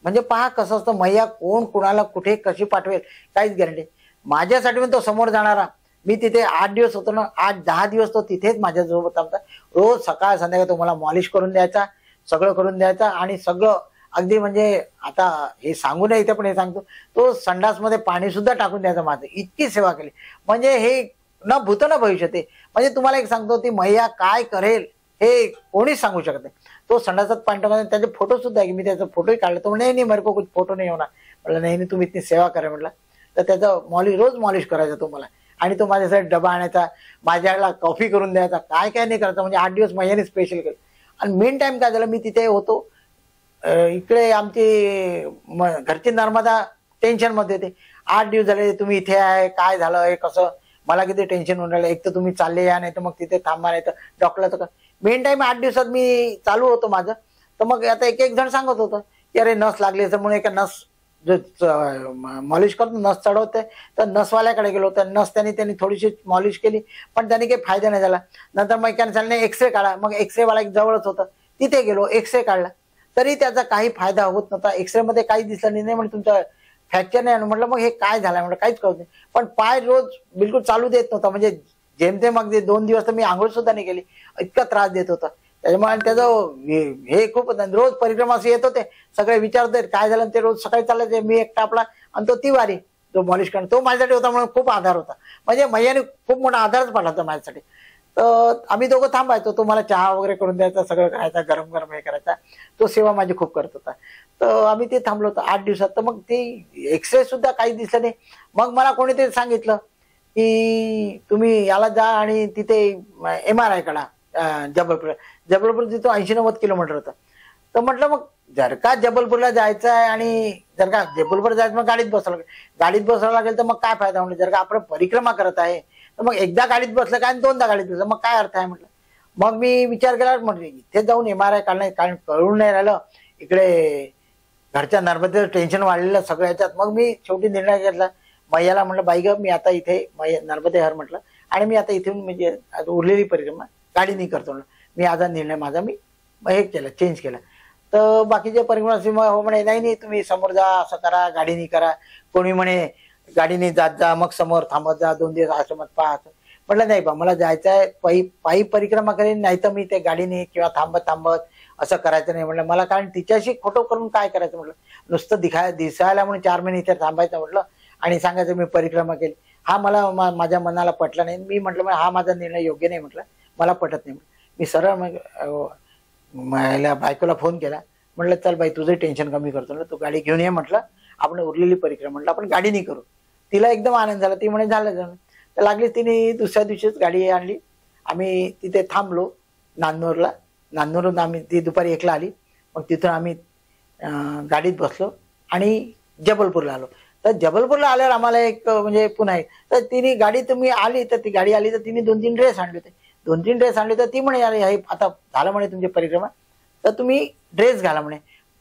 म्हणजे पहा कसं असतं, मैया कोण कुणाला कुठे कशी पाठवेल काहीच गॅरंटी. माझ्यासाठी पण तो समोर जाणारा. मी तिथे 8 दिवस होतो ना, 8-10 दिवस तो तिथेच माझ्यासोबत होता. रोज सकाळ संध्याकाळ तो मला मॉलिश करून द्यायचा, सगळं करून द्यायचा. आणि सगळं अगदी म्हणजे आता हे सांगू नये इथे, पण हे सांगतो, तो संडासमध्ये पाणी सुद्धा टाकून द्यायचं. माझं इतकी सेवा केली म्हणजे हे न भूत न भविष्य. ते म्हणजे तुम्हाला एक सांगतो, ती मैया काय करेल हे कोणीच सांगू शकत नाही. तो संडासात पाणी टाकून, त्याचे फोटो सुद्धा आहे की मी त्याचा फोटोही काढला. तो म्हणे नाही मेरे को कुछ फोटो नाही होणार. म्हटलं नाही तुम्ही इतनी सेवा करा म्हटलं. तर त्याचं रोज मॉलिश करायचा तो मला, आणि तो माझ्यासाठी डबा आणायचा, माझ्याला कॉफी करून द्यायचा, काय काय नाही करायचं. म्हणजे 8 दिवस मैयाने स्पेशल केलं. आणि मेन टाइम काय झालं, मी तिथे होतो, इकडे आमची घरची नर्मदा टेन्शन मध्ये होते. 8 दिवस झाले तुम्ही इथे आहे, काय झालं हे कसं, मला किती टेन्शन होऊन राहिलं. एक तर तुम्ही चालले या, नाही तर मग तिथे थांबा, नाही तर डॉक्टरला. मेन टाइम 8 दिवसात मी चालू होतो माझं. तर मग आता एक एक जण सांगत होतं की अरे नस लागली, म्हणून एका नस जो मॉलिश करतो नस चढवते, तर नसवाल्याकडे गेलो. तर नस त्यांनी थोडीशी मॉलिश केली, पण त्यांनी काही फायदा नाही झाला. नंतर मग सांगितलं एक्सरे काढा. मग एक्सरे वाला एक जवळच होतं, तिथे गेलो, एक्सरे काढला, तरी त्याचा काही फायदा होत नव्हता. एक्सरे मध्ये काही दिसलं नाही. म्हणजे तुमचं फ्रॅक्चर नाही. म्हटलं मग हे काय झालं, म्हटलं काहीच कळत नाही. पण पाय रोज बिलकुल चालू देत नव्हता. म्हणजे जेमतेम अगदी 2 दिवस तर मी आंघोळ सुद्धा नाही केली, इतका त्रास देत होता. त्याच्यामुळे त्याचं हे खूप रोज परिक्रमा असे येत होते, सगळे विचारत काय झालं. ते रोज सकाळी चालायचे, मी एकटा आपला, आणि तो तिवारी जो मॉलिश करणं, तो माझ्यासाठी होता म्हणून खूप आधार होता. म्हणजे मैयाने खूप मोठा आधारच पाठवला होता माझ्यासाठी. तर आम्ही दोघं थांबायचो. तो मला चहा वगैरे करून द्यायचा, सगळं करायचा, गरम गरम हे करायचा. तो सेवा माझी खूप करत होता. तर आम्ही ते थांबलो होतो 8 दिवसात. तर मग ते एक्सरे सुद्धा काही दिसलं नाही. मग मला कोणीतरी सांगितलं की तुम्ही याला जा आणि तिथे MRI काढा. जबलपूर तिथं 80-90 किलोमीटर होतं. तर म्हटलं मग जर का जबलपूरला जायचं आहे, आणि जर का जबलपूर जायचं मग गाडीत बसावं लागेल, तर मग काय फायदा. म्हणजे जर का आपण परिक्रमा करत आहे, तर मग एकदा गाडीत बसलं काय आणि 2दा गाडीत बसलं, मग काय अर्थ आहे म्हटलं. मग मी विचार केला, म्हटलं इथे जाऊन MRI काढणं, कारण कळून नाही राहिलं. इकडे घरच्या नर्मदेचं टेन्शन वाढलेलं सगळं याच्यात. मग मी शेवटी निर्णय घेतला. मैयाला म्हटलं बाई ग, मी आता इथे नर्मदेहर म्हटलं, आणि मी आता इथून म्हणजे उरलेली परिक्रमा गाडीने करतो. मी आज निर्णय माझा मी हे केला, चेंज केला. तर बाकीचे परिक्रमा म्हणे नाही तुम्ही समोर जा, असं करा, गाडीने करा. कोणी म्हणे गाडीने जात जा, मग समोर थांबत जा, 2 दिवस आश्रमात पहा. म्हटलं नाही बा, मला जायचं आहे, पायी परिक्रमा करेन, नाही तर मी ते गाडीने किंवा थांबत असं करायचं नाही म्हटलं मला. कारण तिच्याशी फोटो करून काय करायचं म्हटलं. नुसतं दिसायला म्हणून 4 महिने इथे थांबायचं म्हटलं आणि सांगायचं मी परिक्रमा केली. हा मला माझ्या मनाला पटला नाही. मी म्हटलं हा माझा निर्णय योग्य नाही म्हटलं, मला पटत नाही. मी सरळ मग बायकोला फोन केला. म्हटलं चल बाई, तुझं टेन्शन कमी करतो ना, तू गाडी घेऊन ये म्हटलं, आपण उरलेली परिक्रमा म्हटलं आपण गाडीने करू. तिला एकदम आनंद झाला. ती म्हणे झालं. तर लागली, तिने दुसऱ्या दिवशीच गाडी आणली. आम्ही तिथे थांबलो नांदूरहून आम्ही ती दुपारी 1ला आली. मग तिथून आम्ही गाडीत बसलो आणि जबलपूरला आलो. तर जबलपूरला आल्यावर आम्हाला एक म्हणजे पुन्हा एक, तर तिने गाडी तुम्ही आली, तर ती गाडी आली, तर तिने 2-3 ड्रेस आणले होते. 2-3 ड्रेस आणले. तर ती म्हणे अरे हे आता झालं म्हणे तुमची परिक्रमा, तर तुम्ही ड्रेस घाला म्हणे.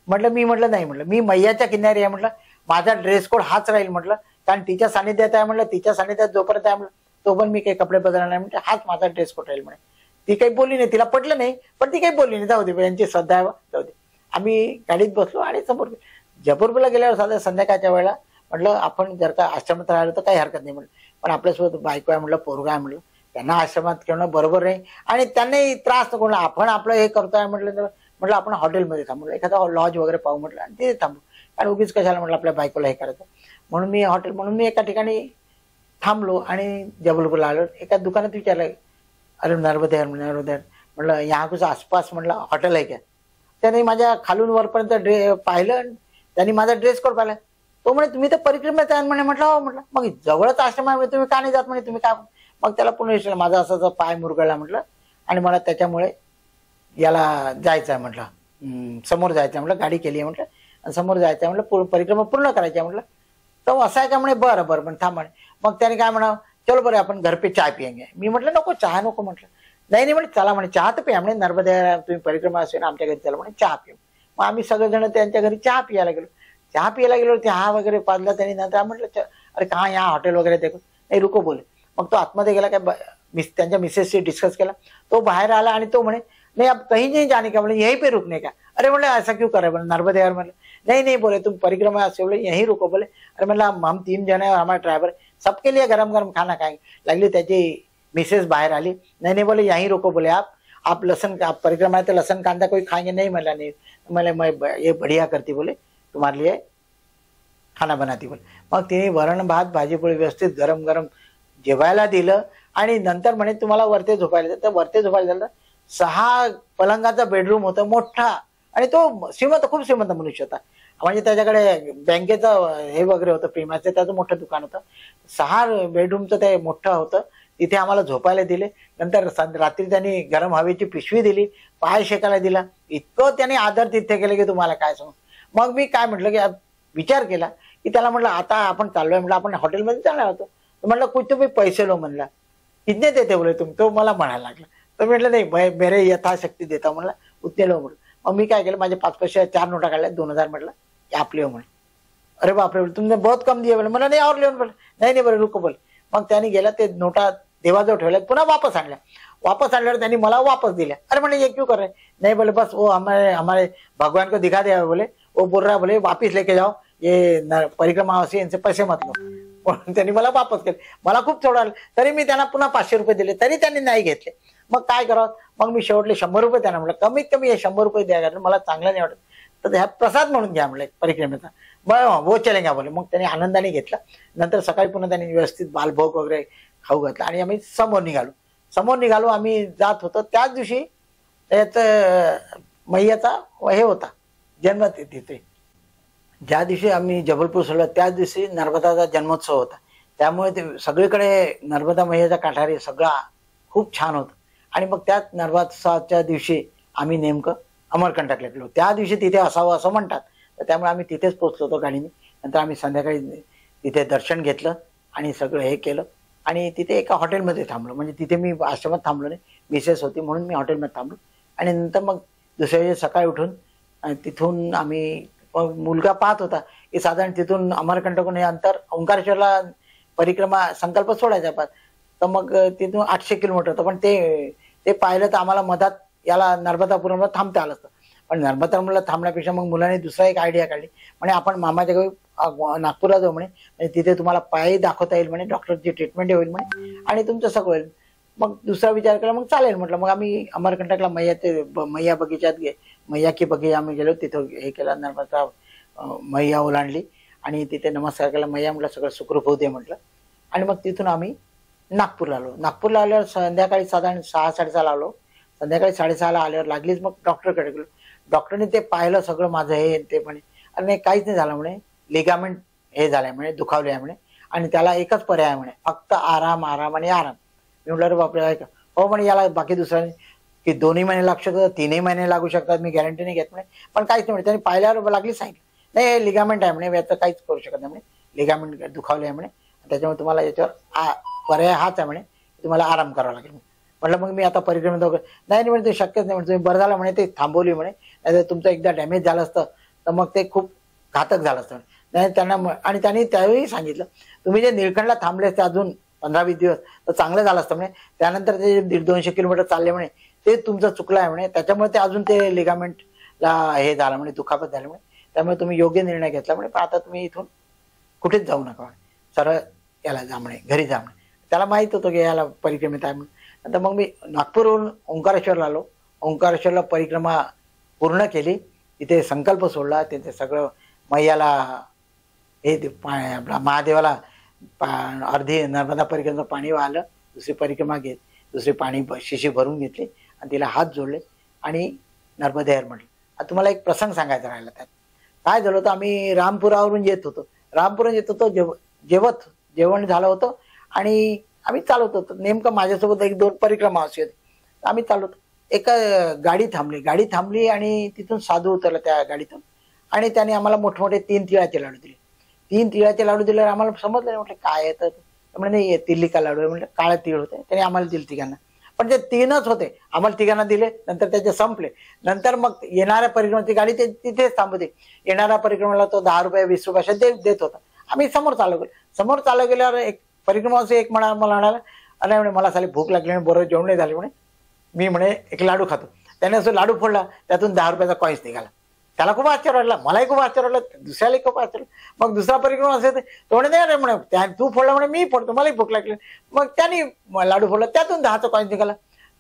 म्हटलं नाही म्हटलं, मी मैयाच्या किनारी आहे म्हटलं, माझा ड्रेस कोड हाच राहील म्हटलं, कारण तिच्या सानिध्यात आहे म्हटलं, तिच्या सानिध्यात जोपर्यंत आहे म्हटलं तो पण मी काही कपडे बदलणार नाही म्हटलं, हाच माझा ड्रेस कोड राहील म्हणे. ती काही बोलली नाही, तिला पटलं नाही, पण ती काही बोलली नाही. जाऊ दे, यांची श्रद्धा आहे, जाऊ दे. आम्ही गाडीत बसलो आणि समोर जबलपूरला गेल्यावर साध्या संध्याकाळच्या वेळेला म्हटलं आपण जर का आश्रमात राहिलो तर काही हरकत नाही म्हटलं, पण आपल्यासोबत बायको आहे म्हटलं, पोरगा आहे म्हटलं, त्यांना आश्रमात ठेवणं बरोबर नाही आणि त्यांनाही त्रास नको. आपण आपलं हे करतोय म्हटलं आपण हॉटेलमध्ये थांबू, एखादा लॉज वगैरे पाहू म्हटलं आणि तिथे थांबू, कारण उगीच कशाला म्हटलं आपल्या बायकोला हे करायचं. म्हणून मी एका ठिकाणी थांबलो आणि जबलपूरला आलो. एका दुकानात विचारलं, अरे नर्मदेहर म्हटलं यहाँ कुछ आसपास म्हटलं हॉटेल आहे का. त्याने माझ्या खालून वरपर्यंत पाहिलं. त्यांनी माझा ड्रेस कोड पाहिला. तो म्हणे तुम्ही तर परिक्रमेत आहे म्हणे. म्हटलं हो. म्हटलं मग जवळच आश्रम आहे, तुम्ही का नाही जात म्हणे, तुम्ही का. मग त्याला पुन्हा विचारलं, माझा असा पाय मुरगळला म्हटलं आणि मला त्याच्यामुळे याला जायचं आहे म्हटलं, समोर जायचं आहे म्हटलं, गाडी केली आहे म्हटलं आणि समोर जायचं आहे म्हटलं, परिक्रमा पूर्ण करायची आहे म्हटलं. तो असं आहे का म्हणे. बरं बरं पण थांब म्हणे. मग त्याने काय म्हणा, चलो बरं आपण घर पे चाय पियेंगे. मी म्हटलं नको, चहा नको म्हटलं. नाही नाही म्हणे चला म्हणे चहा तर पिया म्हणे, नर्मदा तुम्ही परिक्रमा असेल आमच्या घरी चला म्हणे चहा पिऊ. मग आम्ही सगळेजण त्यांच्या घरी चहा पियाला गेलो. चहा पियाला गेलो, चहा वगैरे पाजला त्यांनी. नंतर म्हटलं अरे कहा या हॉटेल वगैरे देखो. नाही रुको बोले. मग तो आतमध्ये गेला, काय त्यांच्या मिसेसशी डिस्कस केला. तो बाहेर आला आणि तो म्हणे नहीं अब कहीं नहीं जाने का, बोले यहीं पे रुकने का. अरे बोले ऐसा क्यों करे, बोले नर्मदा यार. मतलब नहीं नहीं बोले तुम परिक्रमा से बोले यहीं रुको. बोले अरे मतलब हम 3 जन है और हमारा ड्राइवर, सबके लिए गरम गरम खाना खाएंगे. लागली त्याची मिसेस बाहेर आली. नहीं नहीं बोले यहीं रुको. बोले आप लसन का परिक्रमा है तो लसन कांदा कोई खाएंगे. नहीं मला नहीं, मला मैं ये बढ़िया करती बोले, तुम्हारे लिए खाना बनाती बोले. मग तिने वरण भात भाजी पोळी व्यवस्थित गरम गरम जेवायला दिलं आणि नंतर म्हणे तुम्हाला वरते झोपायला. तर वरते झोपायला झालं. 6 पलंगाचा बेडरूम होता मोठा आणि तो श्रीमंत, खूप श्रीमंत मनुष्य होता. म्हणजे त्याच्याकडे बँकेचं हे वगैरे होतं, प्रेमाचं त्याचं मोठं दुकान होतं. 6 बेडरूमचं ते मोठं होतं. तिथे आम्हाला झोपायला दिले. नंतर रात्री त्यांनी गरम हवेची पिशवी दिली, पाय शेकायला दिला. इतकं त्याने आदर तिथे केलं की तुम्हाला काय सांगू. मग मी काय म्हटलं की विचार केला की त्याला म्हटलं आता आपण चाललोय, म्हटलं आपण हॉटेलमध्ये जाणार होतो. म्हटलं कुछ तुम्ही पैसे लो म्हणला. कितने देते बोले तुम. तो मला म्हणायला लागला. तर म्हटलं नाही मेरे यथाशक्ती देता म्हणलं, उतने लो म्हटलं. मग मी काय केलं, माझे 5 पैसे 4 नोटा काढल्या, 2000 म्हटलं आप ले म्हणे. अरे बापरे तुमने बहुत कम दिए बोले. मला नाही और लिहून बोले. नाही नाही बरं रुको बोले. मग त्यांनी गेला, ते नोटा देवाजवळ ठेवल्या, पुन्हा वापस आणल्या. वापस आणल्यावर त्यांनी मला वापस दिल्या. अरे म्हणे ये क्यों कर रहे. नहीं बोले बस वो हमारे हमारे भगवान को दिखा दिया बोले, वो बोल रहा बोले वापिस लेके जाओ, ये परिक्रमा असे यांचे पैसे मत लो. म्हणून त्यांनी मला वापस केले. मला खूप थोडं आलं, तरी मी त्यांना पुन्हा 500 रुपये दिले, तरी त्यांनी नाही घेतले. मग काय करावं. मग मी शेवटले 100 रुपये त्यांना म्हटलं, कमीत कमी हे 100 रुपये द्या, मला चांगलं नाही वाटत, तर ह्या प्रसाद म्हणून घ्या म्हटलं परिक्रमेचा. बरं वो चलेंगे बोले. मग त्यांनी आनंदाने घेतला. नंतर सकाळी पुन्हा त्यांनी व्यवस्थित बालभोग वगैरे खाऊ घातला आणि आम्ही समोर निघालो. आम्ही जात होतो त्याच दिवशी मैयाचा हे होता जन्म तिथे. ज्या दिवशी आम्ही जबलपूर सोडलं त्याच दिवशी नर्मदाचा जन्मोत्सव होता. त्यामुळे ते सगळीकडे नर्मदा मैयाचा काठारी सगळा खूप छान होतं. आणि मग त्याच नर्मदोत्सवाच्या दिवशी आम्ही नेमकं अमरकंटकला गेलो. त्या दिवशी तिथे असावं असं म्हणतात, तर त्यामुळे आम्ही तिथेच पोहोचलो होतो गाडीने. नंतर आम्ही संध्याकाळी तिथे दर्शन घेतलं आणि सगळं हे केलं आणि तिथे एका हॉटेलमध्ये थांबलो. म्हणजे तिथे मी आश्रमात थांबलो नाही, मिसेस होती म्हणून मी हॉटेलमध्ये थांबलो. आणि नंतर मग दुसऱ्या दिवशी सकाळी उठून तिथून आम्ही, मुलगा पाहत होता की साधारण तिथून अमरकंटकहून हे अंतर ओंकारेश्वरला परिक्रमा संकल्प सोडायचा पास. तर मग तिथून 800 किलोमीटर होतं. पण ते पाहिलं तर आम्हाला मधात याला नर्मदापुरमला थांबता आलं असतं. पण नर्मदापुरमला थांबण्यापेक्षा मग मुलांनी दुसरा एक आयडिया काढली. म्हणे आपण मामाच्या गावी नागपूरला जाऊ म्हणे, म्हणजे तिथे तुम्हाला पायही दाखवता येईल म्हणे, डॉक्टरची ट्रीटमेंट होईल म्हणे आणि तुमचं सगळं होईल. मग दुसरा विचार केला, मग चालेल म्हटलं. मग आम्ही अमरकंटकला मैया बगीच्यात मैया की बगी आम्ही गेलो. तिथं हे केलं, नर्मदा मैया ओलांडली आणि तिथे नमस्कार केला. मैया म्हटलं सगळं सुखरूप होऊ दे म्हटलं. आणि मग तिथून आम्ही नागपूरला आलो. नागपूरला आल्यावर संध्याकाळी साधारण 6-6:30 आलो. संध्याकाळी 6:30 आल्यावर लागलीच मग डॉक्टरकडे गेलो. डॉक्टरने ते पाहिलं सगळं माझं हे ते म्हणे अरे नाही काहीच नाही झालं म्हणे, लिगामेंट हे झालंय म्हणे, दुखावले आहे म्हणे आणि त्याला एकच पर्याय आहे म्हणे, फक्त आराम आराम आणि आराम. मी म्हटलं रे बापरे ऐका. हो म्हणे याला बाकी दुसरा की 2 महिने लागू शकतात, 3 महिने लागू शकतात, मी गॅरंटी नाही घेत म्हणे. पण काहीच नाही म्हणे. त्यांनी पाहिल्यावर लागली सांगितलं नाही हे लिगामेंट आहे म्हणे, याचं काहीच करू शकत नाही म्हणे, लिगामेंट दुखावले आहे म्हणे, त्याच्यामुळे तुम्हाला याच्यावर पर्याय हाच आहे म्हणे, तुम्हाला आराम करावा लागेल. म्हटलं मग मी आता परिक्रमेत वगैरे नाही म्हणे ते शक्यच नाही म्हणे, तुम्ही बरं झालं म्हणे ते थांबवली म्हणे, नाही तुमचं एकदा डॅमेज झालं असतं तर मग ते खूप घातक झालं असतं नाही त्यांना. आणि त्यांनी त्यावेळी सांगितलं तुम्ही जे निळकंठला थांबले असते अजून 15-20 दिवस तर चांगलं झालं असतं म्हणे, त्यानंतर ते 150-200 किलोमीटर चालले म्हणे ते तुमचं चुकलं आहे म्हणे, त्याच्यामुळे ते अजून ते लिगामेंटला हे झालं म्हणे, दुखापत झाली म्हणे, त्यामुळे तुम्ही योग्य निर्णय घेतला म्हणे. पण आता तुम्ही इथून कुठेच जाऊ नका, सरळ याला जा म्हणे, घरी जा म्हणे. त्याला माहित होतं की याला परिक्रमेत आहे म्हणून. नंतर मग मी नागपूरवरून ओंकारेश्वरला आलो. ओंकारेश्वरला परिक्रमा पूर्ण केली, तिथे संकल्प सोडला, तिथे सगळं मैयाला हे आपला महादेवाला अर्धी नर्मदा परिक्रमेचं पाणी वाहलं, दुसरी परिक्रमा दुसरी पाणी शिशी भरून घेतली आणि तिला हात जोडले आणि नर्मदेहर म्हटलं. आता तुम्हाला एक प्रसंग सांगायचा राहिला त्यात. काय झालं होतं, आम्ही रामपुरावरून येत होतो. रामपुरावरून येत होतो, जेवण झालं होतं आणि आम्ही चालत होतो. नेमकं माझ्यासोबत 1-2 परिक्रमा असे होते. आम्ही चालवतो. एका गाडी थांबली आणि तिथून साधू उतरला त्या गाडीतून आणि त्याने आम्हाला मोठमोठे 3 तिळाचे लाडू दिले. 3 तिळाचे लाडू दिल्यावर आम्हाला समजलं नाही. म्हटलं काय येतं, म्हणजे नाही तिल्लिका लाडू आहे. म्हटलं काळा तीळ होते. त्याने आम्हाला दिले तिघांना, पण ते 3च होते. आम्हाला तिघांना दिले, नंतर त्याचे संपले. नंतर मग येणाऱ्या परिक्रमाची गाडी तिथेच थांबते. येणाऱ्या परिक्रमाला तो 10 रुपये 20 रुपये असे देत होता. आम्ही समोर चालू गेल्यावर एक परिक्रमा एक मला म्हणाला, अरे म्हणे मला साली भूक लागली आणि बरोबर जेवण नाही झाले म्हणे, मी म्हणे एक लाडू खातो. त्याने असं लाडू फोडला, त्यातून 10 रुपयाचा कॉईन्स निघाला. त्याला खूप आश्चर्य वाटला, मलाही खूप आश्चर्य वाटलं, दुसऱ्यालाही खूप आश्चर्य. मग दुसरा परिक्रमा असेल तो म्हणे नाही रे म्हणे, तू फोडला म्हणे, मी फोडतो, मलाही भूक लागली. मग त्याने लाडू फोडला, त्यातून 10चा कॉईन्स निघाला.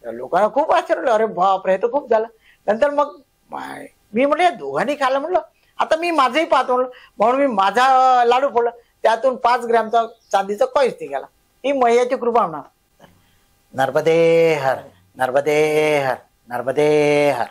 लोकांना खूप आश्चर्य वाटलं, अरे बापरे, हे तर खूप झालं. नंतर मग मी म्हटलं दोघांनी खाल्लं, म्हटलं आता मी माझंही पाहतो म्हणलं, म्हणून मी माझा लाडू फोडला, त्यातून 5 ग्रॅमचा चांदीचा कॉईन्स निघाला. ही मैयाची कृपा होणार. नर्मदे हर, नर्मदे हर, नर्मदे हर.